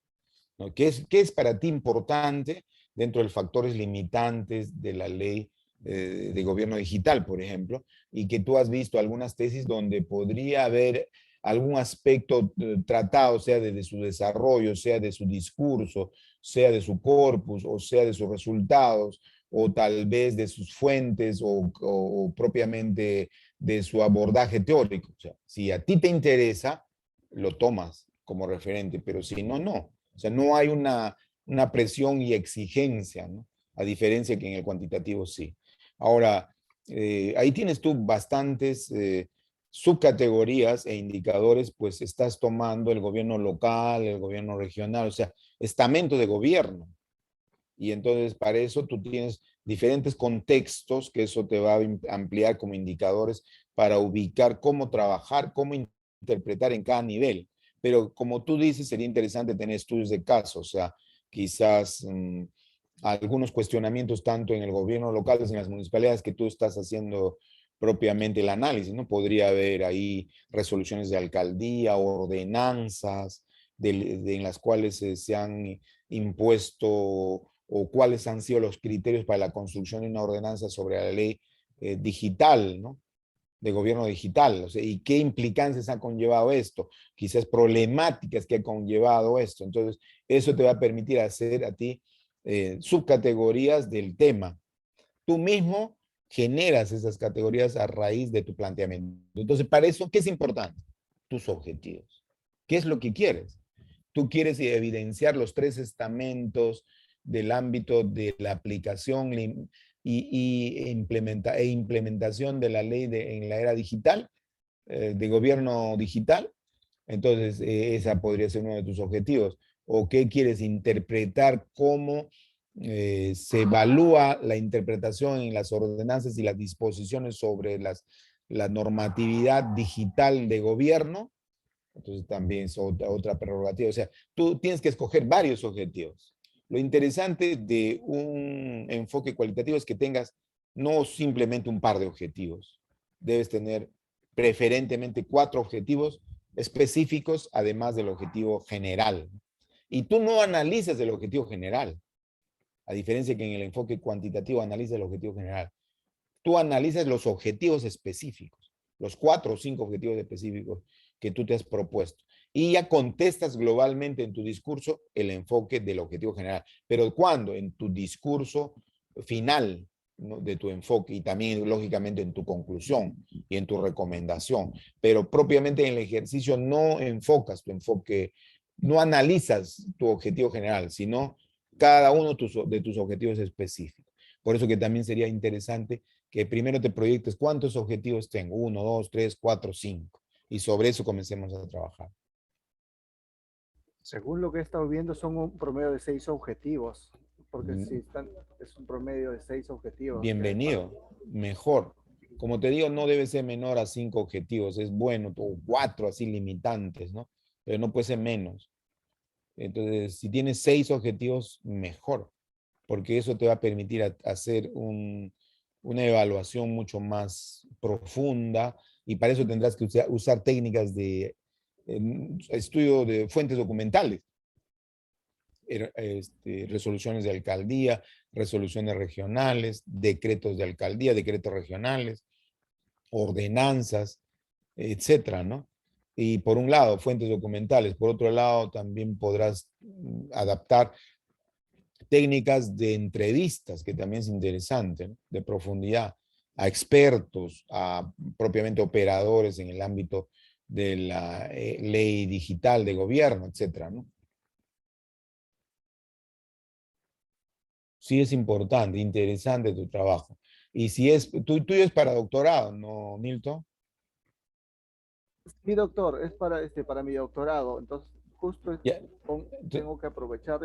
¿no? Qué es para ti importante dentro de los factores limitantes de la ley de gobierno digital, por ejemplo, y que tú has visto algunas tesis donde podría haber algún aspecto tratado, sea de su desarrollo, sea de su discurso, sea de su corpus, o sea de sus resultados, o tal vez de sus fuentes, o propiamente de su abordaje teórico? O sea, si a ti te interesa, lo tomas como referente, pero si no, no. O sea, no hay una presión y exigencia, ¿no? A diferencia que en el cuantitativo sí. Ahora, ahí tienes tú bastantes subcategorías e indicadores, pues estás tomando el gobierno local, el gobierno regional, o sea, estamentos de gobierno. Y entonces para eso tú tienes diferentes contextos que eso te va a ampliar como indicadores para ubicar cómo trabajar, cómo interpretar en cada nivel. Pero como tú dices, sería interesante tener estudios de caso, o sea, quizás algunos cuestionamientos tanto en el gobierno local como en las municipalidades que tú estás haciendo propiamente el análisis, ¿no? Podría haber ahí resoluciones de alcaldía, ordenanzas en las cuales se han impuesto o cuáles han sido los criterios para la construcción de una ordenanza sobre la ley digital, ¿no? De gobierno digital, o sea, y qué implicancias ha conllevado esto, quizás problemáticas que ha conllevado esto. Entonces, eso te va a permitir hacer a ti subcategorías del tema. Tú mismo generas esas categorías a raíz de tu planteamiento. Entonces, para eso, ¿qué es importante? Tus objetivos. ¿Qué es lo que quieres? Tú quieres evidenciar los 3 estamentos del ámbito de la aplicación e implementación de la ley en la era digital, de gobierno digital. Entonces, esa podría ser uno de tus objetivos. ¿O qué quieres interpretar? ¿Cómo se evalúa la interpretación en las ordenanzas y las disposiciones sobre la normatividad digital de gobierno? Entonces también es otra prerrogativa. O sea, tú tienes que escoger varios objetivos. Lo interesante de un enfoque cualitativo es que tengas no simplemente un par de objetivos. Debes tener preferentemente 4 objetivos específicos, además del objetivo general. Y tú no analizas el objetivo general, a diferencia que en el enfoque cuantitativo analizas el objetivo general. Tú analizas los objetivos específicos, los 4 o 5 objetivos específicos que tú te has propuesto. Y ya contestas globalmente en tu discurso el enfoque del objetivo general. Pero ¿cuándo? En tu discurso final, ¿no? De tu enfoque y también, lógicamente, en tu conclusión y en tu recomendación. Pero propiamente en el ejercicio no enfocas tu enfoque, no analizas tu objetivo general, sino cada uno de tus objetivos específicos. Por eso que también sería interesante que primero te proyectes cuántos objetivos tengo, 1, 2, 3, 4, 5, y sobre eso comencemos a trabajar. Según lo que he estado viendo, son un promedio de 6 objetivos, porque si Mm, están, es un promedio de 6 objetivos Bienvenido, mejor. Como te digo, no debe ser menor a 5 objetivos, es bueno, o 4 así limitantes, ¿no? Pero no puede ser menos. Entonces, si tienes 6 objetivos, mejor, porque eso te va a permitir hacer una evaluación mucho más profunda, y para eso tendrás que usar técnicas de estudio de fuentes documentales, resoluciones de alcaldía, resoluciones regionales, decretos de alcaldía, decretos regionales, ordenanzas, etcétera, ¿no? Y por un lado, fuentes documentales. Por otro lado, también podrás adaptar técnicas de entrevistas, que también es interesante, ¿no? De profundidad, a expertos, a propiamente operadores en el ámbito de la ley digital de gobierno, etcétera, ¿no? Sí es importante, interesante tu trabajo. Y si es, tuyo es para doctorado, ¿no, Milton? Mi doctor, es para mi doctorado, entonces justo Ya, tengo que aprovechar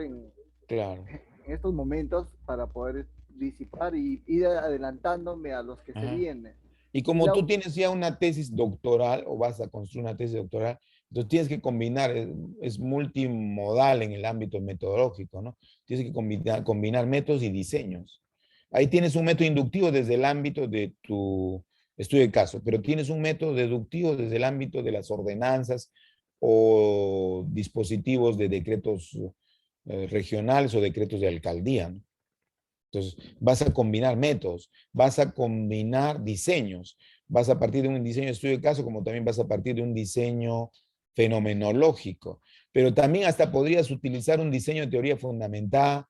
claro. en estos momentos para poder disipar y ir adelantándome a los que se Ajá. vienen. Y Y como la, tú tienes ya una tesis doctoral o vas a construir una tesis doctoral, entonces tienes que combinar, es multimodal en el ámbito metodológico, ¿no? Tienes que combinar métodos y diseños. Ahí tienes un método inductivo desde el ámbito de tu estudio de caso, pero tienes un método deductivo desde el ámbito de las ordenanzas o dispositivos de decretos regionales o decretos de alcaldía, ¿no? Entonces, vas a combinar métodos, vas a combinar diseños, vas a partir de un diseño de estudio de caso, como también vas a partir de un diseño fenomenológico, pero también hasta podrías utilizar un diseño de teoría fundamentada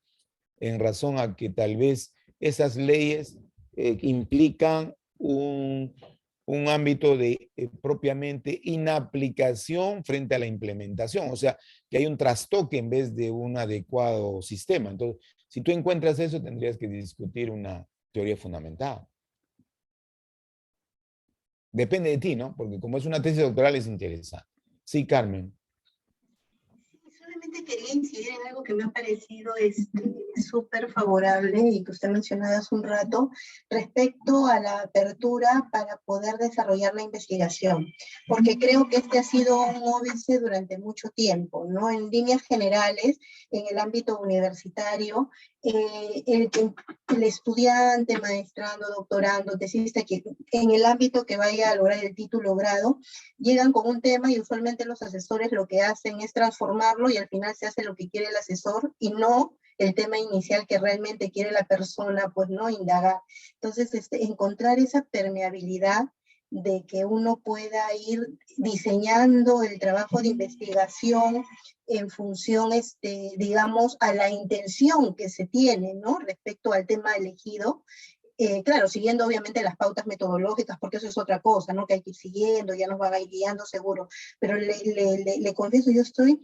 en razón a que tal vez esas leyes implican un ámbito de propiamente inaplicación frente a la implementación, o sea, que hay un trastoque en vez de un adecuado sistema. Entonces, si tú encuentras eso, tendrías que discutir una teoría fundamentada. Depende de ti, ¿no? Porque como es una tesis doctoral es interesante. Sí, Carmen. Solamente quería incidir en algo que me ha parecido súper favorable y que usted mencionaba hace un rato respecto a la apertura para poder desarrollar la investigación, porque creo que este ha sido un óbice durante mucho tiempo, ¿no? En líneas generales, en el ámbito universitario, el estudiante, maestrando, doctorando, tesista, que en el ámbito que vaya a lograr el título grado, llegan con un tema y usualmente los asesores lo que hacen es transformarlo y al final se hace lo que quiere el asesor y no el tema inicial que realmente quiere la persona, pues no indagar. Entonces, encontrar esa permeabilidad de que uno pueda ir diseñando el trabajo de investigación en función, digamos, a la intención que se tiene, ¿no? Respecto al tema elegido, claro, siguiendo obviamente las pautas metodológicas, porque eso es otra cosa, ¿no? Que hay que ir siguiendo, ya nos van a ir guiando seguro. Pero le confieso, yo estoy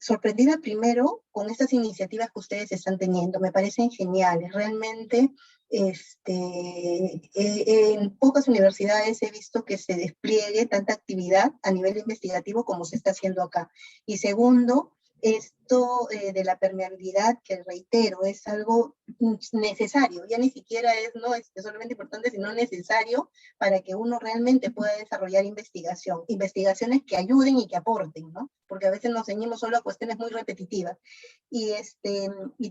sorprendida primero con estas iniciativas que ustedes están teniendo. Me parecen geniales. Realmente, en pocas universidades he visto que se despliegue tanta actividad a nivel investigativo como se está haciendo acá. Y segundo, esto de la permeabilidad, que reitero, es algo necesario, ya ni siquiera es no es solamente importante, sino necesario para que uno realmente pueda desarrollar investigaciones que ayuden y que aporten, ¿no? Porque a veces nos ceñimos solo a cuestiones muy repetitivas. Y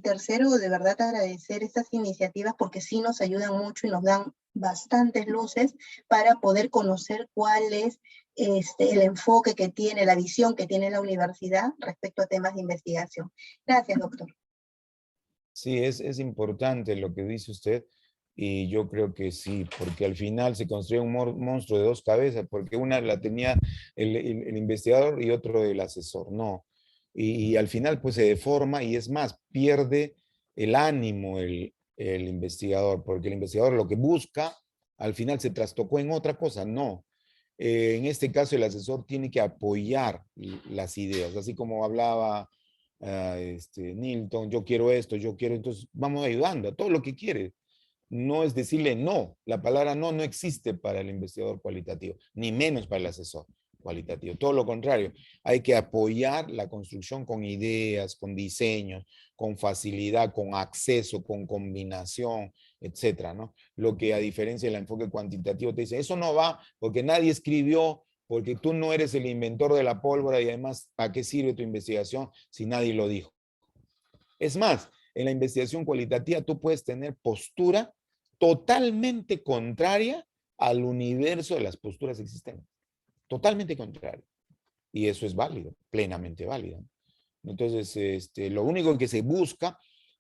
tercero, de verdad agradecer estas iniciativas porque sí nos ayudan mucho y nos dan bastantes luces para poder conocer cuál es el enfoque que tiene, la visión que tiene la universidad respecto a temas de investigación. Gracias, doctor. Sí, es importante lo que dice usted y yo creo que sí, porque al final se construye un monstruo de dos cabezas, porque una la tenía el investigador y otro el asesor, no. Y al final pues se deforma y es más, pierde el ánimo el investigador, porque el investigador lo que busca al final se trastocó en otra cosa, no. En este caso el asesor tiene que apoyar las ideas, así como hablaba Nilton, yo quiero esto, yo quiero, entonces vamos ayudando a todo lo que quiere. No es decirle no, la palabra no no existe para el investigador cualitativo, ni menos para el asesor cualitativo, todo lo contrario, hay que apoyar la construcción con ideas, con diseños, con facilidad, con acceso, con combinación, etcétera, ¿no? Lo que a diferencia del enfoque cuantitativo te dice, eso no va porque nadie escribió, porque tú no eres el inventor de la pólvora y además, ¿para qué sirve tu investigación si nadie lo dijo? Es más, en la investigación cualitativa tú puedes tener postura totalmente contraria al universo de las posturas existentes. Totalmente contrario. Y eso es válido, plenamente válido. Entonces, lo único que se busca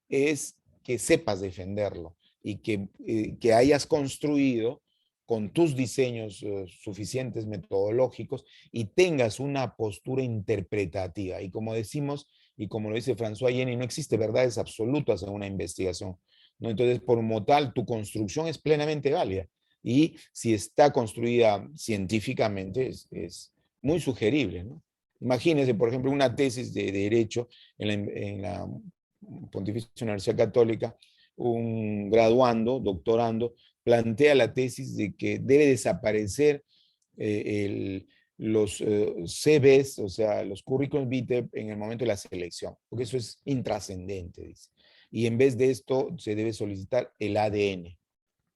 es que sepas defenderlo y que hayas construido con tus diseños suficientes metodológicos y tengas una postura interpretativa. Y como decimos, y como lo dice François Jenny, no existe verdades absolutas en una investigación, ¿no? Entonces, por como tal, tu construcción es plenamente válida. Y si está construida científicamente, es muy sugerible, ¿no? Imagínense, por ejemplo, una tesis de Derecho en la Pontificia Universidad Católica, un graduando, doctorando, plantea la tesis de que debe desaparecer los CVs, o sea, los currículum vitae en el momento de la selección, porque eso es intrascendente, dice. Y en vez de esto se debe solicitar el ADN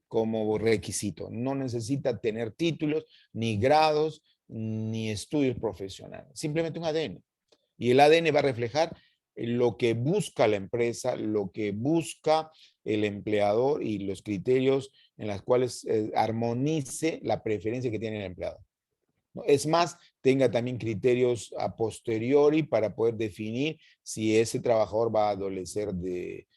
como requisito. No necesita tener títulos, ni grados, ni estudios profesionales. Simplemente un ADN. Y el ADN va a reflejar lo que busca la empresa, lo que busca el empleador y los criterios en los cuales armonice la preferencia que tiene el empleador. ¿No? Es más, tenga también criterios a posteriori para poder definir si ese trabajador va a adolecer de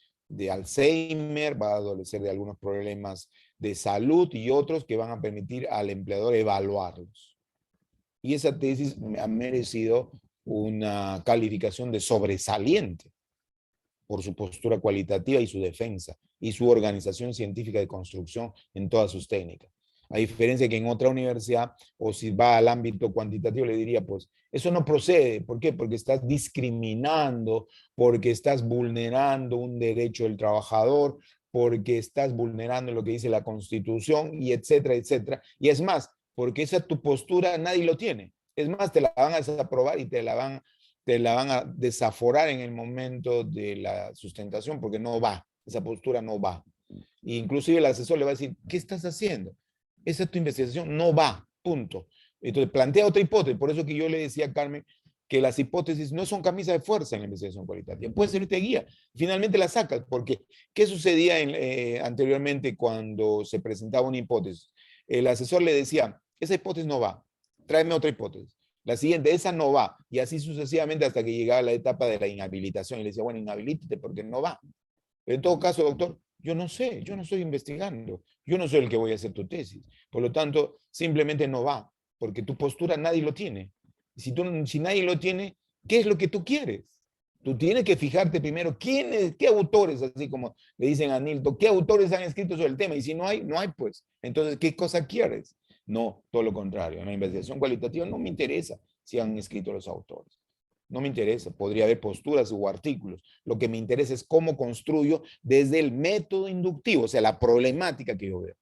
Alzheimer, va a adolecer de algunos problemas de salud y otros que van a permitir al empleador evaluarlos. Y esa tesis ha merecido una calificación de sobresaliente por su postura cualitativa y su defensa y su organización científica de construcción en todas sus técnicas. A diferencia que en otra universidad, o si va al ámbito cuantitativo, le diría, pues, eso no procede. ¿Por qué? Porque estás discriminando, porque estás vulnerando un derecho del trabajador, porque estás vulnerando lo que dice la Constitución, y etcétera, etcétera. Y es más, porque esa tu postura nadie lo tiene. Es más, te la van a desaprobar y te la van a desaforar en el momento de la sustentación, porque no va, esa postura no va. E inclusive el asesor le va a decir, ¿qué estás haciendo? Esa es tu investigación, no va, punto. Entonces plantea otra hipótesis, por eso que yo le decía a Carmen que las hipótesis no son camisa de fuerza en la investigación cualitativa, puede servirte de guía, finalmente la sacas, porque ¿qué sucedía anteriormente cuando se presentaba una hipótesis? El asesor le decía, esa hipótesis no va, tráeme otra hipótesis. La siguiente, esa no va, y así sucesivamente hasta que llegaba la etapa de la inhabilitación, y le decía, bueno, inhabilítate porque no va. En todo caso, doctor, yo no sé, yo no estoy investigando, yo no soy el que voy a hacer tu tesis. Por lo tanto, simplemente no va, porque tu postura nadie lo tiene. Si nadie lo tiene, ¿qué es lo que tú quieres? Tú tienes que fijarte primero qué autores, así como le dicen a Nilton, qué autores han escrito sobre el tema. Y si no hay, no hay, pues. Entonces, ¿qué cosa quieres? No, todo lo contrario. En la investigación cualitativa no me interesa si han escrito los autores. No me interesa, podría haber posturas o artículos. Lo que me interesa es cómo construyo desde el método inductivo, o sea, la problemática que yo veo.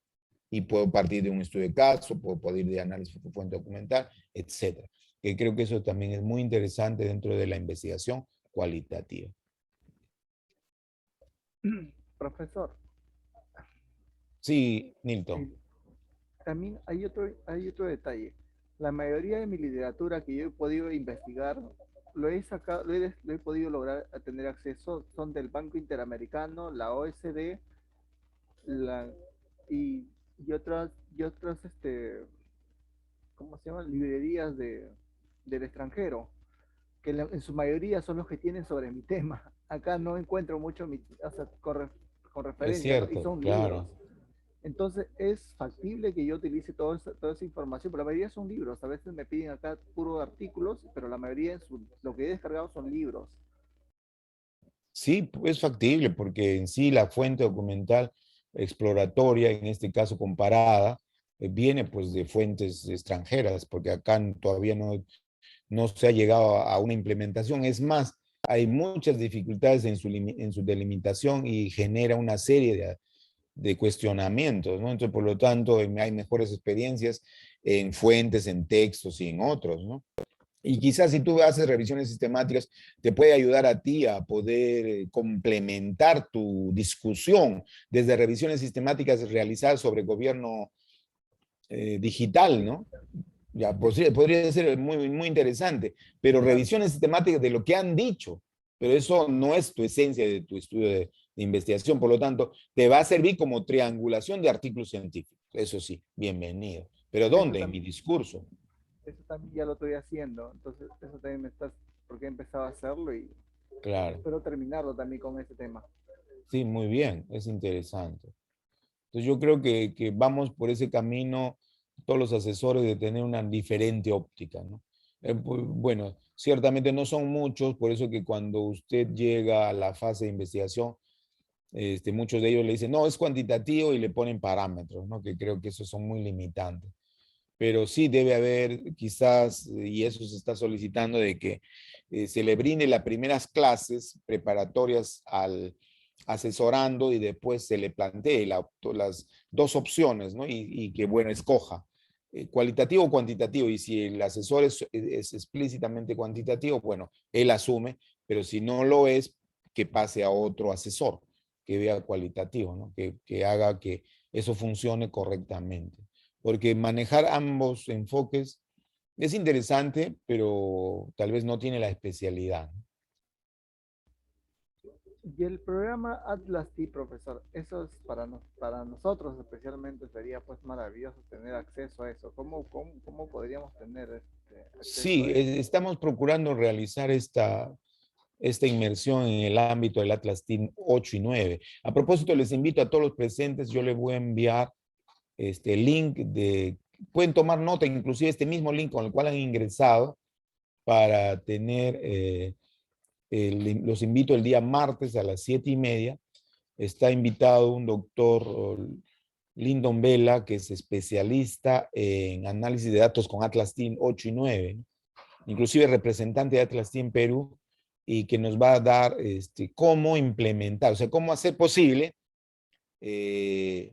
Y puedo partir de un estudio de caso, puedo partir de análisis de fuente documental, etc. Que creo que eso también es muy interesante dentro de la investigación cualitativa. Profesor. Sí, Nilton. También hay otro detalle. La mayoría de mi literatura que yo he podido investigar, lo he podido lograr tener acceso, son del Banco Interamericano, la OECD, y otras, ¿cómo se llaman? Librerías del extranjero, que en su mayoría son los que tienen sobre mi tema. Acá no encuentro mucho con referencia, Es cierto, ¿no? Y son claro. libros. Entonces, es factible que yo utilice toda esa información, pero la mayoría son libros. A veces me piden acá puros artículos, pero la mayoría lo que he descargado son libros. Sí, es factible, porque en sí la fuente documental exploratoria, en este caso comparada, viene pues de fuentes extranjeras, porque acá todavía no se ha llegado a una implementación. Es más, hay muchas dificultades en su delimitación y genera una serie de cuestionamientos, ¿no? Entonces, por lo tanto, hay mejores experiencias en fuentes, en textos y en otros, ¿no? Y quizás si tú haces revisiones sistemáticas, te puede ayudar a ti a poder complementar tu discusión desde revisiones sistemáticas realizadas sobre gobierno digital, ¿no? Ya, podría ser muy, muy interesante, pero revisiones sistemáticas de lo que han dicho pero eso no es tu esencia de tu estudio de investigación, por lo tanto, te va a servir como triangulación de artículos científicos. Eso sí, bienvenido. ¿Pero dónde? En mi discurso. Eso también ya lo estoy haciendo, entonces eso también me estás, porque he empezado a hacerlo y Claro. espero terminarlo también con ese tema. Sí, muy bien, es interesante. Entonces yo creo que vamos por ese camino, todos los asesores, de tener una diferente óptica, ¿no? Bueno, ciertamente no son muchos, por eso que cuando usted llega a la fase de investigación, muchos de ellos le dicen, no, es cuantitativo y le ponen parámetros, ¿no? Que creo que esos son muy limitantes. Pero sí debe haber quizás, y eso se está solicitando, de que se le brinde las primeras clases preparatorias al asesorando y después se le plantee las dos opciones, ¿no? Y que, bueno, escoja cualitativo o cuantitativo. Y si el asesor es explícitamente cuantitativo, bueno, él asume, pero si no lo es, que pase a otro asesor que vea cualitativo, ¿no? Que haga que eso funcione correctamente. Porque manejar ambos enfoques es interesante, pero tal vez no tiene la especialidad. Y el programa Atlas T, profesor, eso es para nosotros especialmente sería pues maravilloso tener acceso a eso. ¿Cómo podríamos tener acceso Sí, a eso? estamos procurando realizar esta inmersión en el ámbito del Atlas Team 8 y 9. A propósito, les invito a todos los presentes, yo les voy a enviar este link pueden tomar nota, inclusive este mismo link con el cual han ingresado para tener, los invito el día martes a las 7:30. Está invitado un doctor Lyndon Vela, que es especialista en análisis de datos con Atlas Team 8 y 9, inclusive representante de Atlas Team Perú, y que nos va a dar cómo implementar, o sea, cómo hacer posible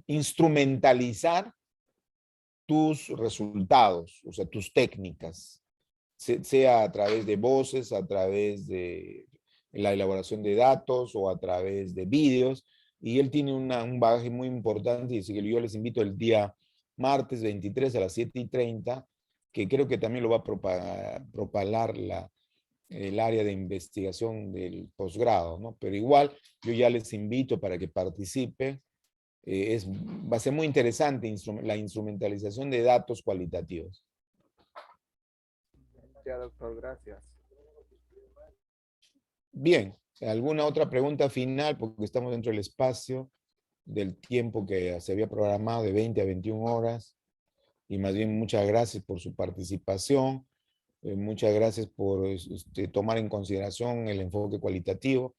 instrumentalizar tus resultados, o sea, tus técnicas, sea a través de voces, a través de la elaboración de datos o a través de vídeos. Y él tiene un bagaje muy importante, y así que yo les invito el día martes 23 a las 7:30, que creo que también lo va a propalar el área de investigación del posgrado, ¿no? Pero igual yo ya les invito para que participen. Va a ser muy interesante la instrumentalización de datos cualitativos. Ya, doctor, gracias. Bien, ¿alguna otra pregunta final? Porque estamos dentro del espacio del tiempo que se había programado de 20 a 21 horas. Y más bien muchas gracias por su participación. Muchas gracias por tomar en consideración el enfoque cualitativo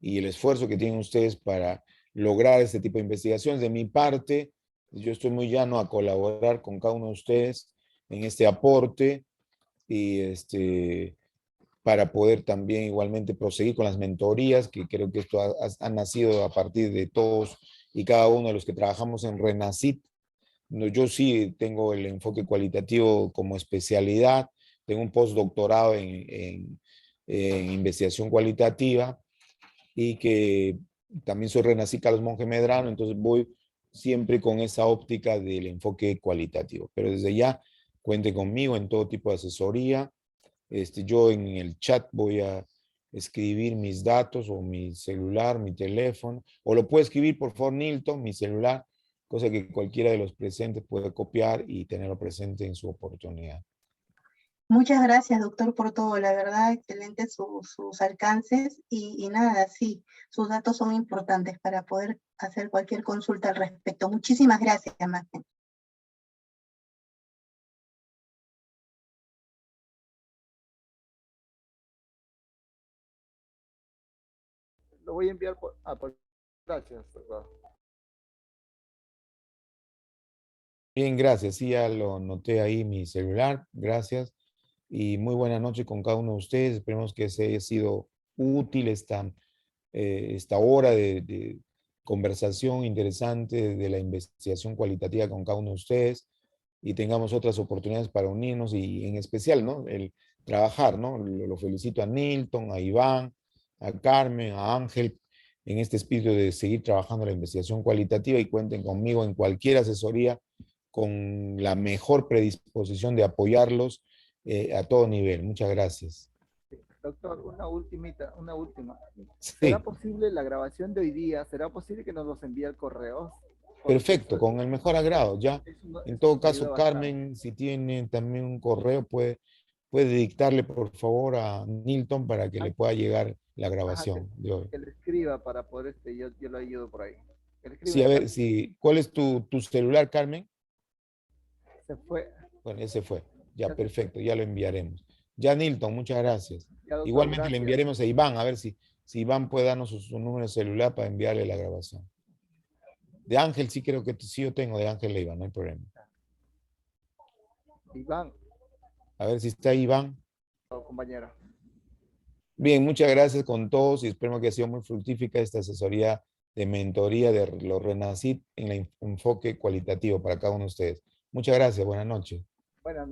y el esfuerzo que tienen ustedes para lograr este tipo de investigaciones. De mi parte, yo estoy muy llano a colaborar con cada uno de ustedes en este aporte y para poder también igualmente proseguir con las mentorías, que creo que esto ha nacido a partir de todos y cada uno de los que trabajamos en RENACYT. No, yo sí tengo el enfoque cualitativo como especialidad, tengo un postdoctorado en investigación cualitativa y que también soy Renací Carlos Monge Medrano, entonces voy siempre con esa óptica del enfoque cualitativo. Pero desde ya cuente conmigo en todo tipo de asesoría. Yo en el chat voy a escribir mis datos o mi celular, mi teléfono, o lo puede escribir por favor Nilton, mi celular, cosa que cualquiera de los presentes puede copiar y tenerlo presente en su oportunidad. Muchas gracias, doctor, por todo. La verdad, excelentes sus alcances y nada, sí, sus datos son importantes para poder hacer cualquier consulta al respecto. Muchísimas gracias, Magda. Lo voy a enviar por... Gracias, doctor. Bien, gracias. Sí, ya lo noté ahí mi celular. Gracias. Y muy buena noche con cada uno de ustedes. Esperemos que se haya sido útil esta hora de conversación interesante de la investigación cualitativa con cada uno de ustedes y tengamos otras oportunidades para unirnos y en especial, ¿no? El trabajar, ¿no? Lo felicito a Nilton, a Iván, a Carmen, a Ángel, en este espíritu de seguir trabajando la investigación cualitativa, y cuenten conmigo en cualquier asesoría con la mejor predisposición de apoyarlos a todo nivel. Muchas gracias. Doctor, una última. Sí, ¿Será posible la grabación de hoy día? ¿Será posible que nos los envíe al correo? Porque perfecto, con el mejor agrado. Ya, en eso todo nos ayuda caso, bastante. Carmen, si tiene también un correo, puede dictarle, por favor, a Nilton para que Ah, le pueda llegar la ajá, grabación de hoy. que le escriba para poder, yo lo ayudo por ahí. Que le escriba Sí, y a acá ver, si, ¿cuál es tu celular, Carmen? se fue. Bueno, ese fue. Ya, Ya se fue. perfecto, ya lo enviaremos. Ya, Nilton, muchas gracias. Ya, doctor, Igualmente le gracias. enviaremos a Iván, a ver si Iván puede darnos su número de celular para enviarle la grabación. De Ángel sí creo que sí yo tengo, de Ángel e Iván, no hay problema. Iván, A ver si está Iván. compañero. Bien, muchas gracias con todos y esperemos que ha sido muy fructífica esta asesoría de mentoría de los Renacit en el enfoque cualitativo para cada uno de ustedes. Muchas gracias, buenas noches. Buenas noches.